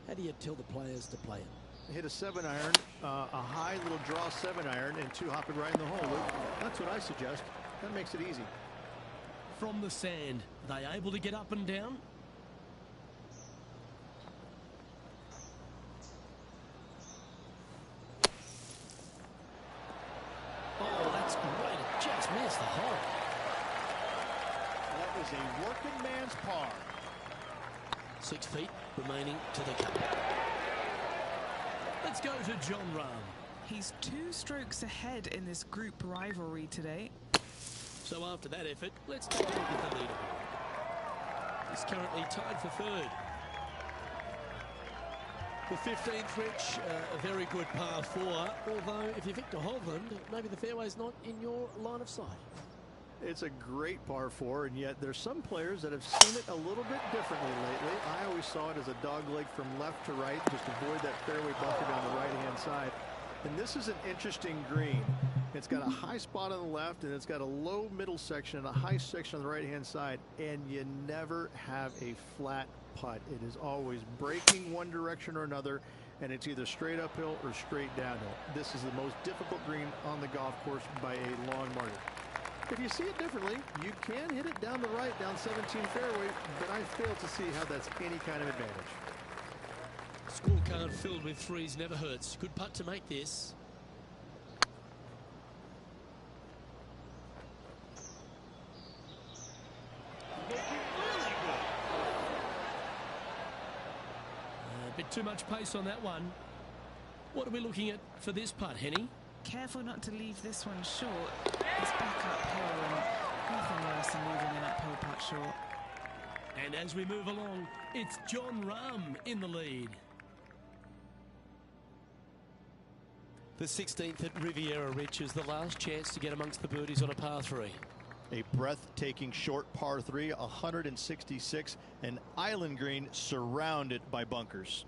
How do you tell the players to play it? Hit a 7-iron, a high little draw 7-iron, and 2 hop it right in the hole. That's what I suggest. That makes it easy. From the sand, they able to get up and down? Oh, that's great. It just missed the hole. That is a working man's par. 6 feet remaining to the cup. Let's go to Jon Rahm. He's 2 strokes ahead in this group rivalry today. So after that effort, let's take a look at the leaderboard. He's currently tied for 3rd. The 15th, Rich, a very good par 4, although if you're Victor Hovland, maybe the fairway's not in your line of sight. It's a great par 4, and yet there's some players that have seen it a little bit differently lately. I always saw it as a dog leg from left to right, just avoid that fairway bunker down the right-hand side. And this is an interesting green. It's got a high spot on the left, and it's got a low middle section and a high section on the right-hand side, and you never have a flat putt. It is always breaking one direction or another, and it's either straight uphill or straight downhill. This is the most difficult green on the golf course by a long margin. If you see it differently, you can hit it down the right, down 17 fairway, but I fail to see how that's any kind of advantage. Scorecard filled with 3s never hurts. Good putt to make this. A bit too much pace on that one. What are we looking at for this putt, Henny? Careful not to leave this one short. It's back uphill and nothing worse than leaving an uphill putt short. And as we move along, it's Jon Rahm in the lead. The 16th at Riviera, Rich, is the last chance to get amongst the birdies on a par 3. A breathtaking short par 3, 166, an island green surrounded by bunkers.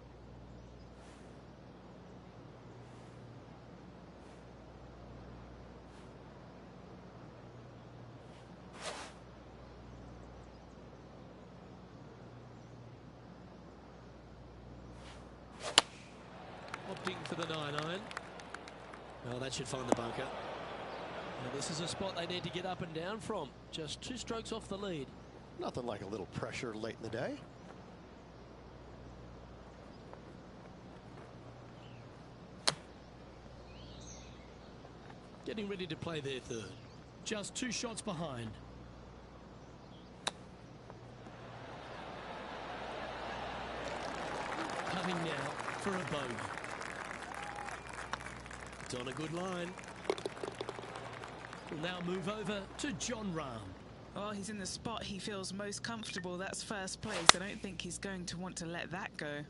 Opting for the 9-iron. Well, that should find the bunker. Now, this is a spot they need to get up and down from. Just 2 strokes off the lead. Nothing like a little pressure late in the day. Getting ready to play their third. Just 2 shots behind. Cutting now for a bogey. It's on a good line. We'll now move over to Jon Rahm. Well, he's in the spot he feels most comfortable. That's first place. I don't think he's going to want to let that go.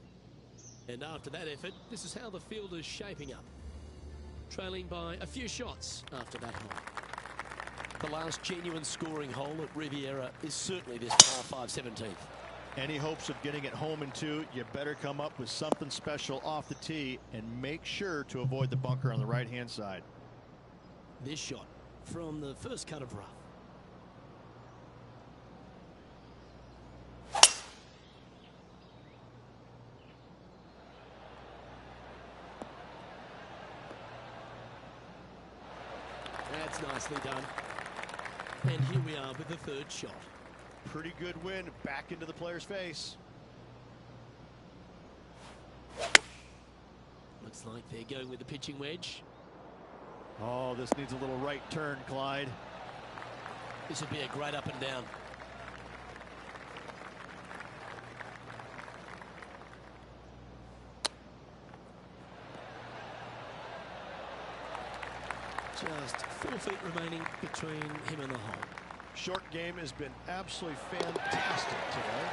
And after that effort, this is how the field is shaping up. Trailing by a few shots after that hole. The last genuine scoring hole at Riviera is certainly this par 5 17th. Any hopes of getting it home in 2, you better come up with something special off the tee and make sure to avoid the bunker on the right-hand side. This shot from the first cut of rough. That's nicely done. And here we are with the third shot. Pretty good win back into the player's face. Looks like they're going with the pitching wedge. Oh, this needs a little right turn, Clyde. This would be a great up and down. Just 4 feet remaining between him and the hole. Short game has been absolutely fantastic today.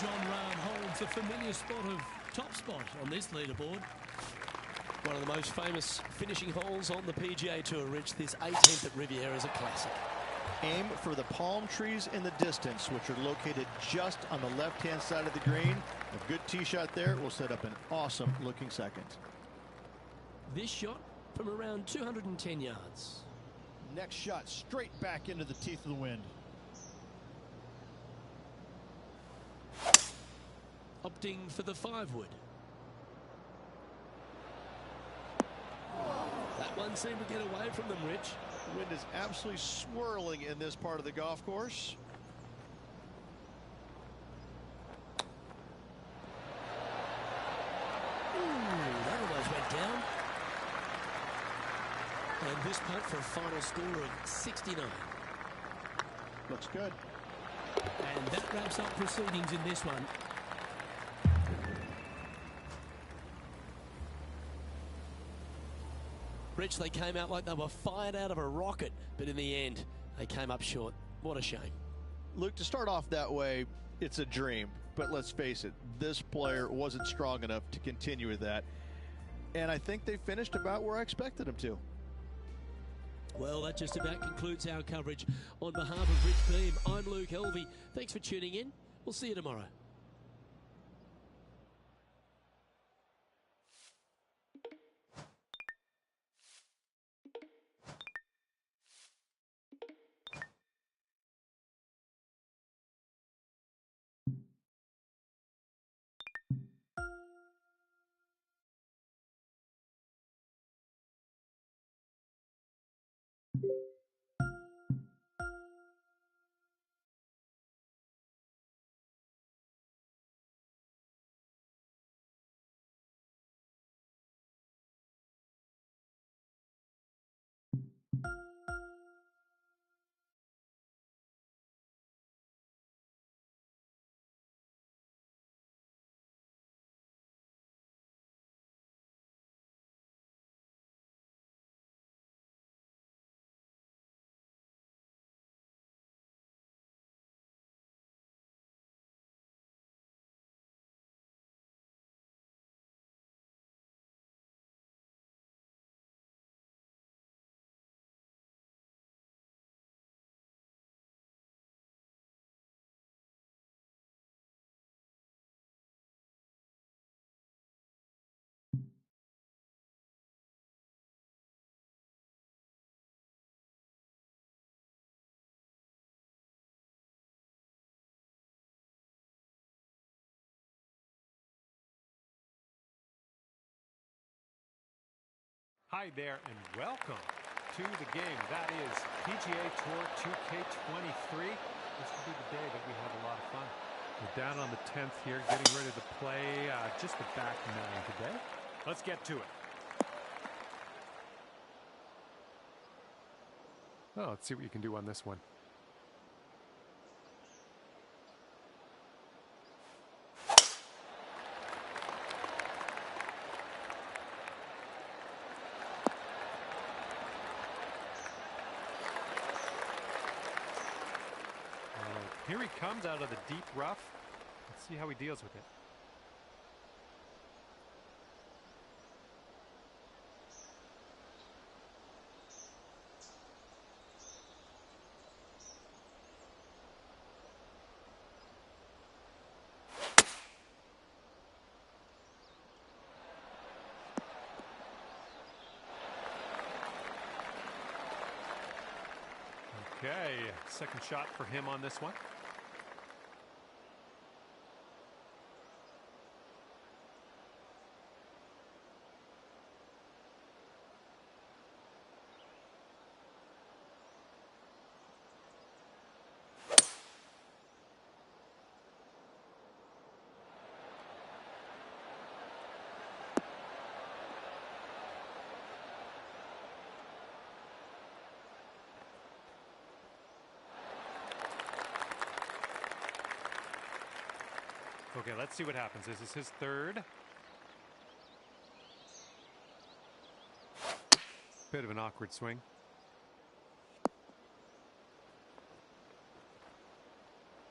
Jon Rahm holds a familiar spot of top spot on this leaderboard. One of the most famous finishing holes on the PGA Tour, Rich. This 18th at Riviera is a classic. Aim for the palm trees in the distance, which are located just on the left-hand side of the green. A good tee shot there will set up an awesome looking second. This shot from around 210 yards. Next shot straight back into the teeth of the wind. Opting for the 5-wood. That one seemed to get away from them, Rich. The wind is absolutely swirling in this part of the golf course. Ooh, that almost went down. And this putt for a final score of 69. Looks good. And that wraps up proceedings in this one. Rich, they came out like they were fired out of a rocket, but in the end, they came up short. What a shame. Luke, to start off that way, it's a dream. But let's face it, this player wasn't strong enough to continue with that. And I think they finished about where I expected them to. Well, that just about concludes our coverage. On behalf of Rich Beem, I'm Luke Helvey. Thanks for tuning in. We'll see you tomorrow. Hi there and welcome to the game. That is PGA Tour 2K23. this could be the day that we have a lot of fun. We're down on the 10th here, getting ready to play just the back nine today. Let's get to it. Oh, let's see what you can do on this one. Here he comes out of the deep rough. Let's see how he deals with it. Okay, second shot for him on this one. Okay, let's see what happens. This is his third. Bit of an awkward swing.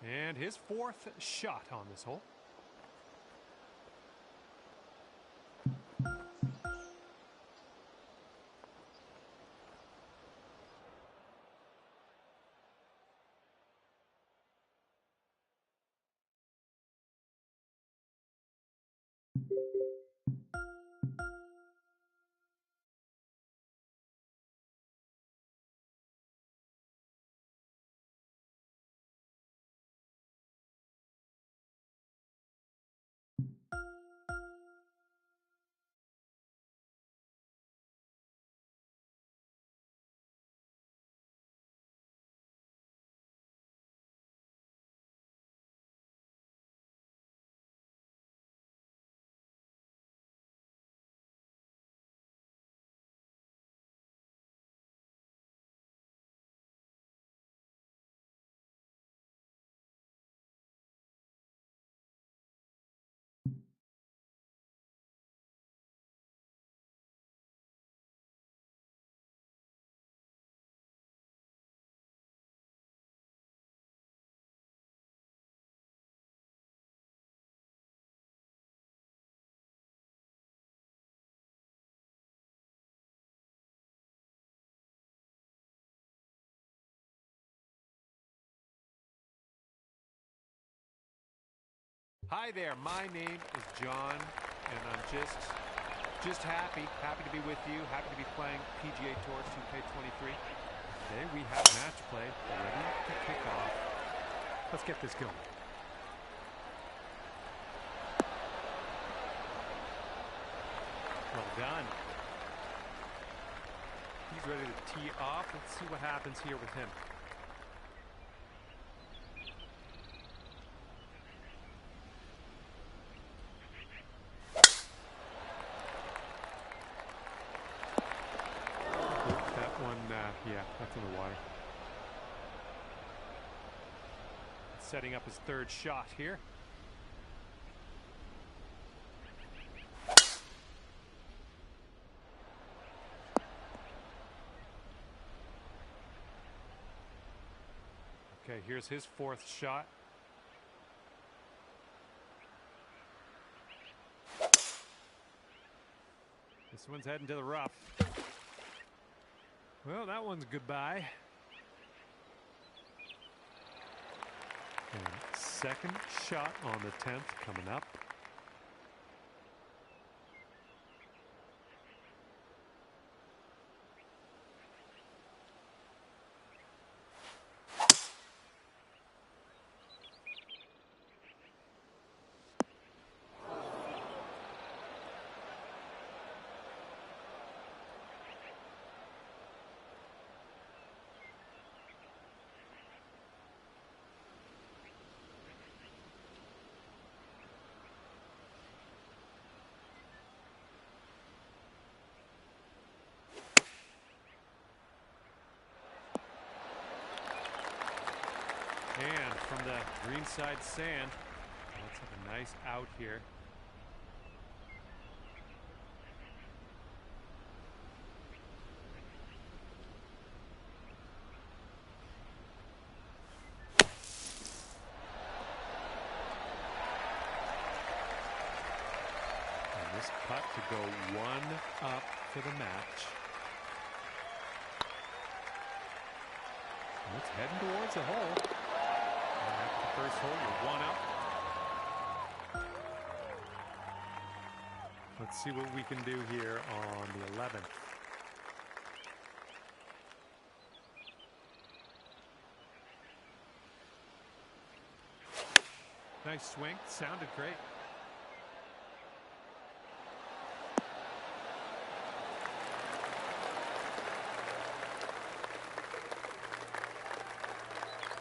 And his fourth shot on this hole. Hi there, my name is John, and I'm just happy to be with you, happy to be playing PGA Tour 2K23. Today we have match play ready to kick off. Let's get this going. Well done. He's ready to tee off. Let's see what happens here with him. Yeah, that's in the water. Setting up his third shot here. Okay, here's his fourth shot. This one's heading to the rough. Well, that one's goodbye. And second shot on the 10th coming up. And from the greenside sand, let's have a nice out here. And this putt to go one up for the match. It's heading towards the hole. After the first hole, you're one up. Let's see what we can do here on the 11th. Nice swing. Sounded great.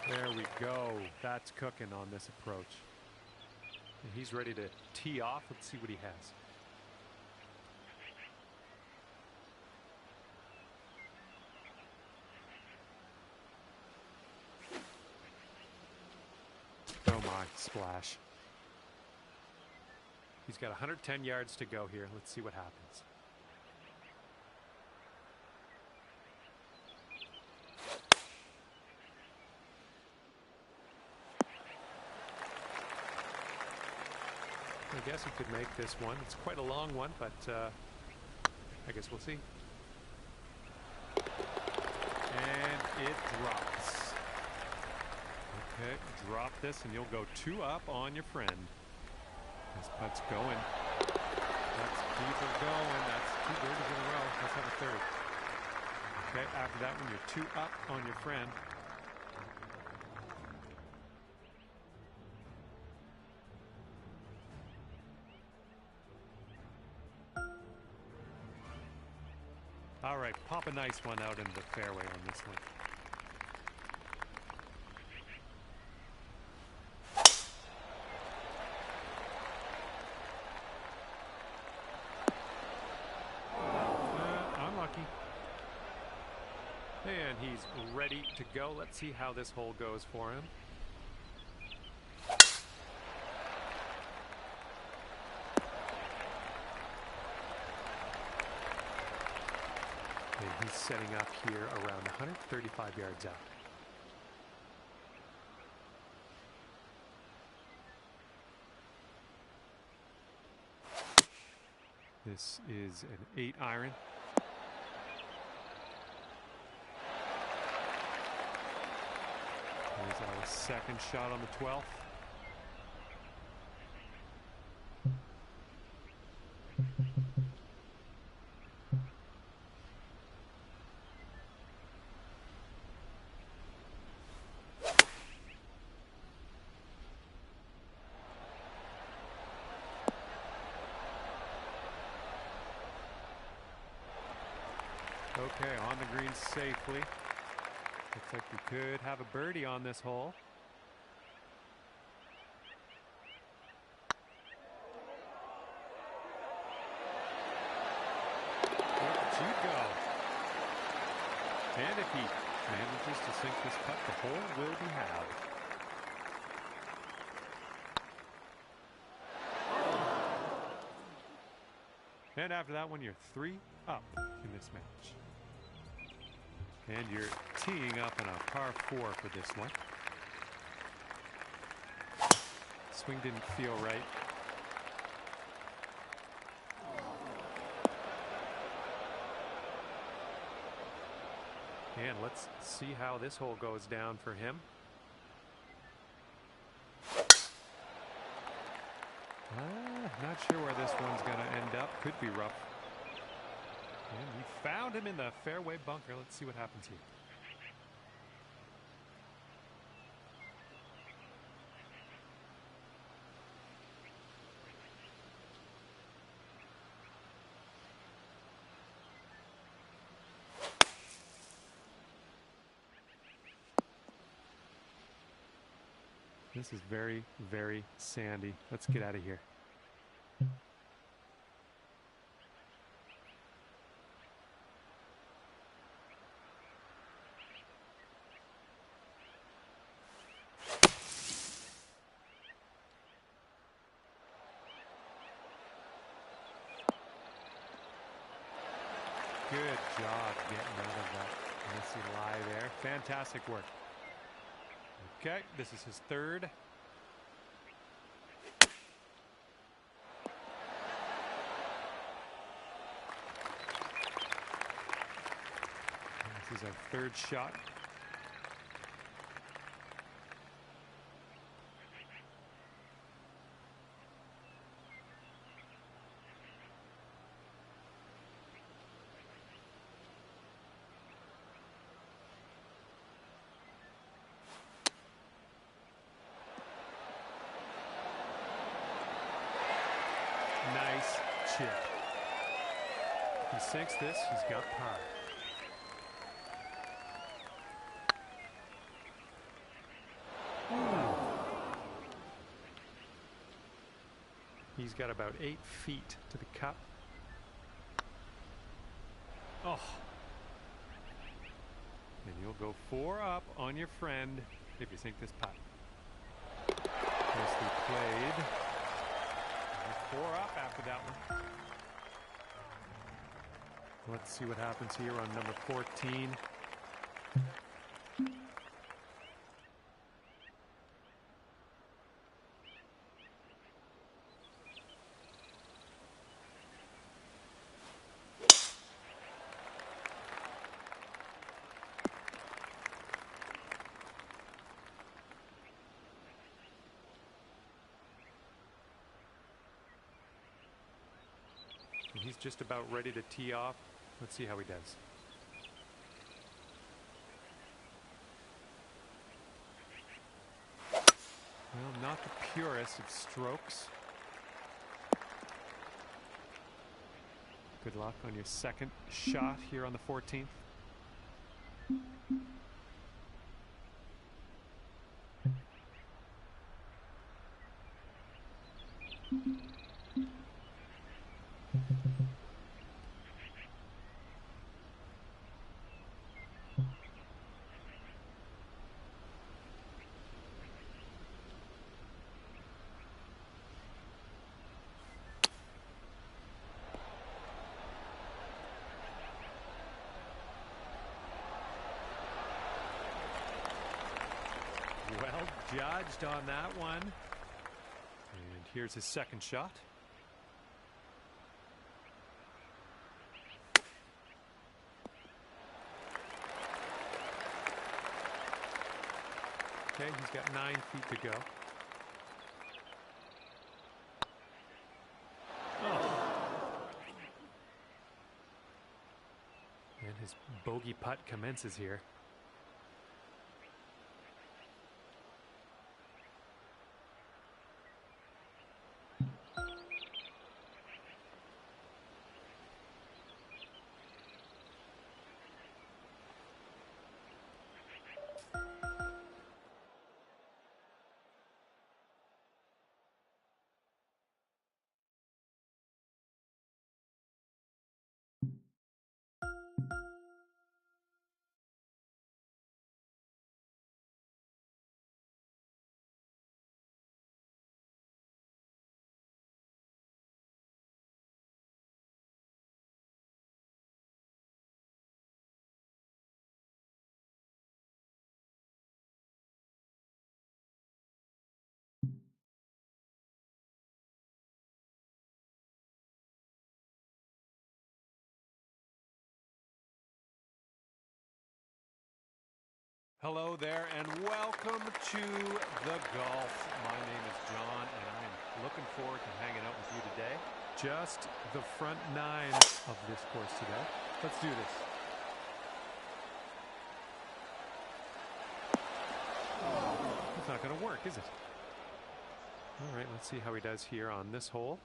There we go. That's cooking on this approach. And he's ready to tee off. Let's see what he has. Oh my, splash. He's got 110 yards to go here. Let's see what happens. I guess he could make this one. It's quite a long one, but I guess we'll see. And it drops. Okay, drop this and you'll go two up on your friend. This putt's going. That's keeper going. That's two birdies in a row. Let's have a third. Okay, after that one, you're two up on your friend. All right, pop a nice one out into the fairway on this one. Unlucky. And he's ready to go. Let's see how this hole goes for him. And he's setting up here around 135 yards out. This is an 8-iron. There's our second shot on the 12th. Okay, on the green safely. Looks like we could have a birdie on this hole. Where'd you go? And if he manages to sink this putt, the hole will be halved. And after that one, you're 3 up in this match. And you're teeing up in a par 4 for this one. Swing didn't feel right. And let's see how this hole goes down for him. Not sure where this one's going to end up. Could be rough. And we found him in the fairway bunker. Let's see what happens here. This is very, very sandy. Let's get out of here. lie there. Fantastic work. Okay, this is his third. This is our third shot. Nice chip. If he sinks this, he's got par. He's got about 8 feet to the cup. Oh. And you'll go 4 up on your friend if you sink this putt. Nicely played. 4 up after that one. Let's see what happens here on number 14. He's just about ready to tee off. Let's see how he does. Well, not the purest of strokes. Good luck on your second shot here on the 14th. Well judged on that one. And here's his second shot. Okay, he's got 9 feet to go. Oh. And his bogey putt commences here. Hello there and welcome to the golf. My name is John and I'm looking forward to hanging out with you today. Just the front 9 of this course today. Let's do this. It's not going to work, is it? All right, let's see how he does here on this hole.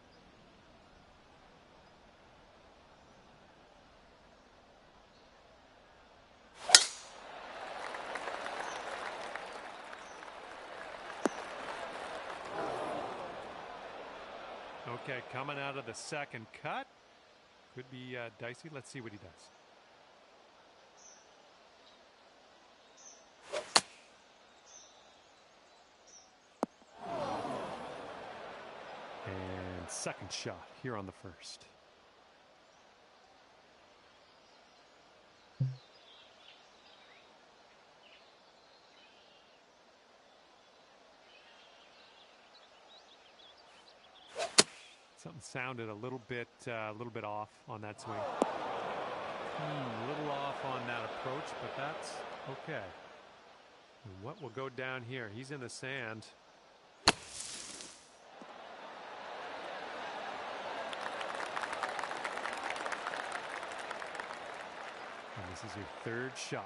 Okay, coming out of the second cut. Could be dicey. Let's see what he does. And second shot here on the first. Something sounded a little bit off on that swing. A little off on that approach, but that's okay. And what will go down here? He's in the sand. And this is your third shot.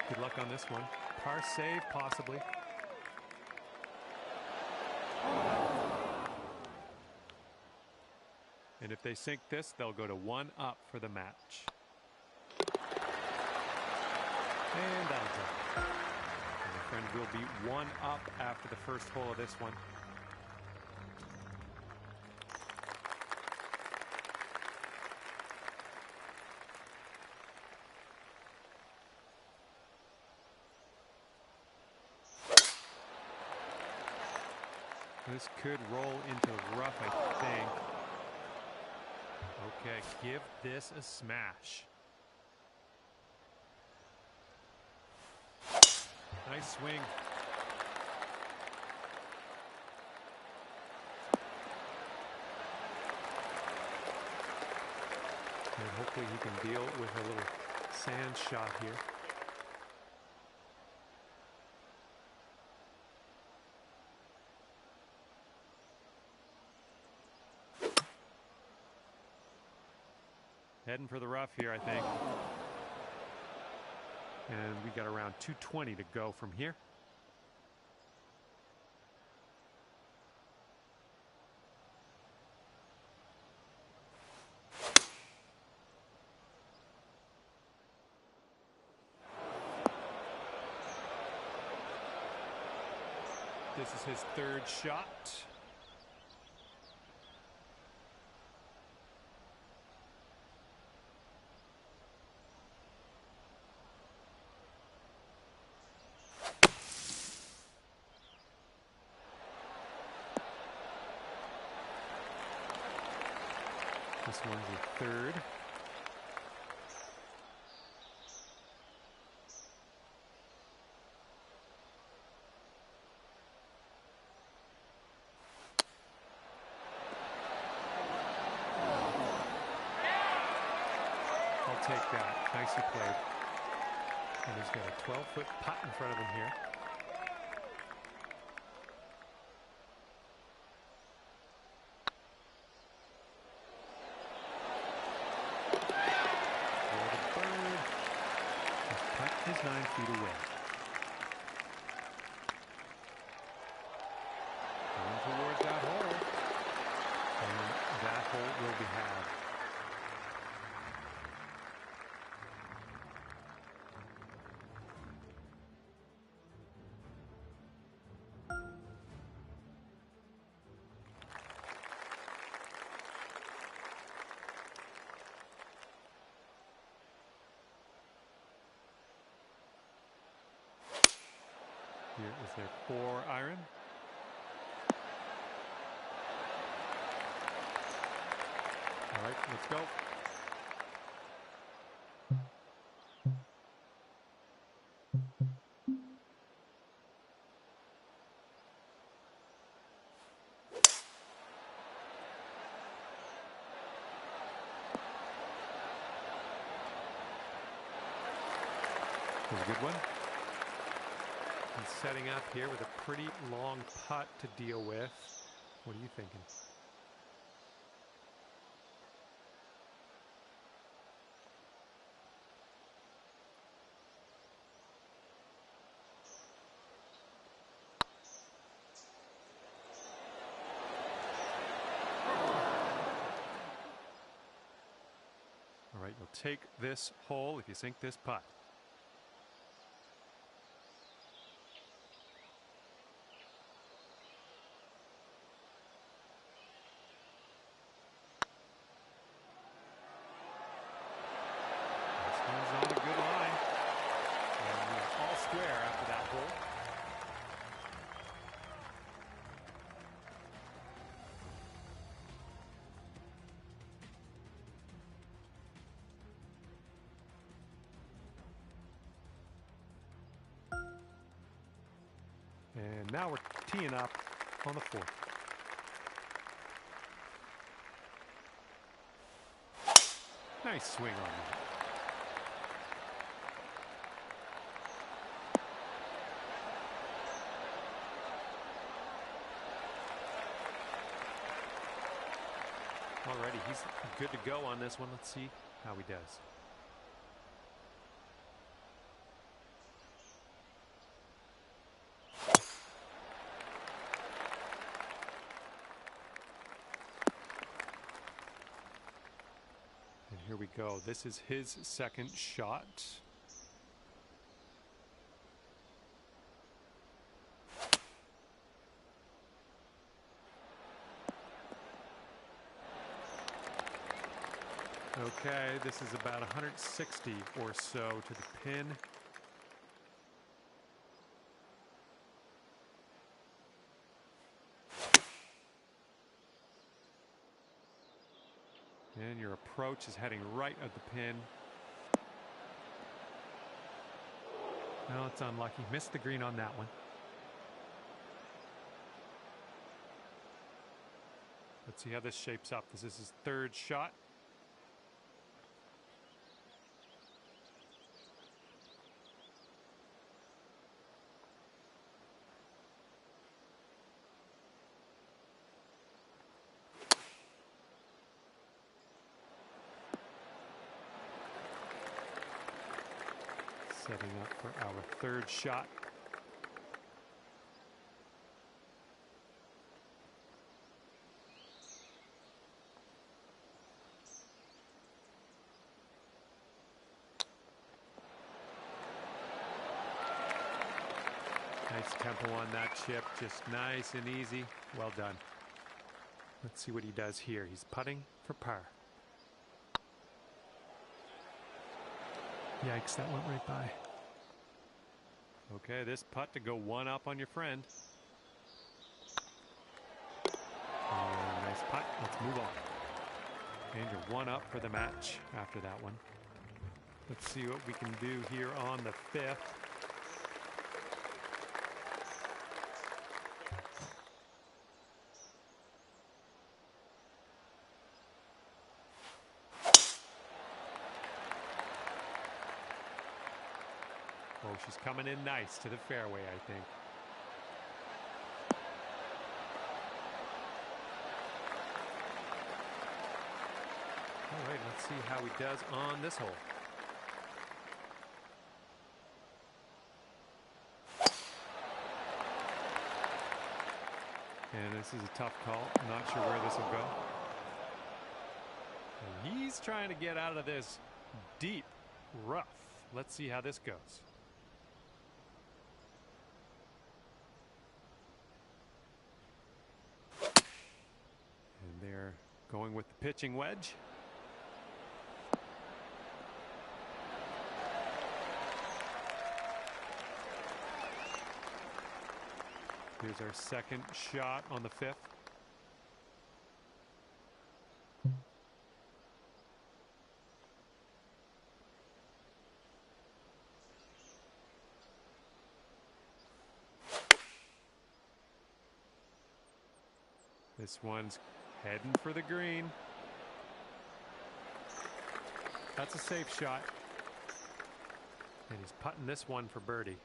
Good luck on this one. Par save, possibly. And if they sink this, they'll go to 1 up for the match. And that'll do. And the friend will be 1 up after the first hole of this one. This could roll into the rough, I think. Okay, give this a smash. Nice swing. And hopefully he can deal with a little sand shot here. Heading for the rough here, I think. And we got around 220 to go from here. This is his third shot. This one's your third. I'll take that. Nicely played. And he's got a 12-foot putt in front of him here. Is 9 feet away. Going towards that hole. And that hole will be had. Here is their 4-iron. All right, let's go. That's a good one. He's setting up here with a pretty long putt to deal with. What are you thinking? All right, you'll take this hole if you sink this putt. And now we're teeing up on the 4th. Nice swing on that. Alrighty, he's good to go on this one. Let's see how he does. And here we go. This is his second shot. Okay, this is about 160 or so to the pin. And your approach is heading right at the pin. No, it's unlucky. Missed the green on that one. Let's see how this shapes up. This is his third shot. Setting up for our third shot. Nice tempo on that chip, just nice and easy. Well done. Let's see what he does here. He's putting for par. Yikes, that went right by. Okay, this putt to go one up on your friend. And nice putt. Let's move on. And you're one up for the match after that one. Let's see what we can do here on the 5th. Oh, she's coming in nice to the fairway, I think. All right, let's see how he does on this hole. And this is a tough call. Not sure where this will go. And he's trying to get out of this deep rough. Let's see how this goes. They're going with the pitching wedge. Here's our second shot on the 5th. This one's heading for the green. That's a safe shot. And he's putting this one for birdie.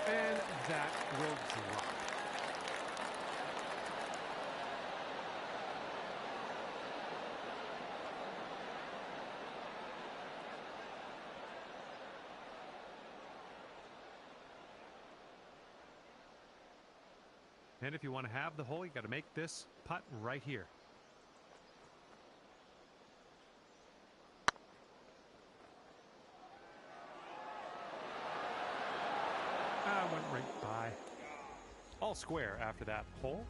And that will drop. And if you want to have the hole, you got to make this putt right here. Went right by. All square after that hole.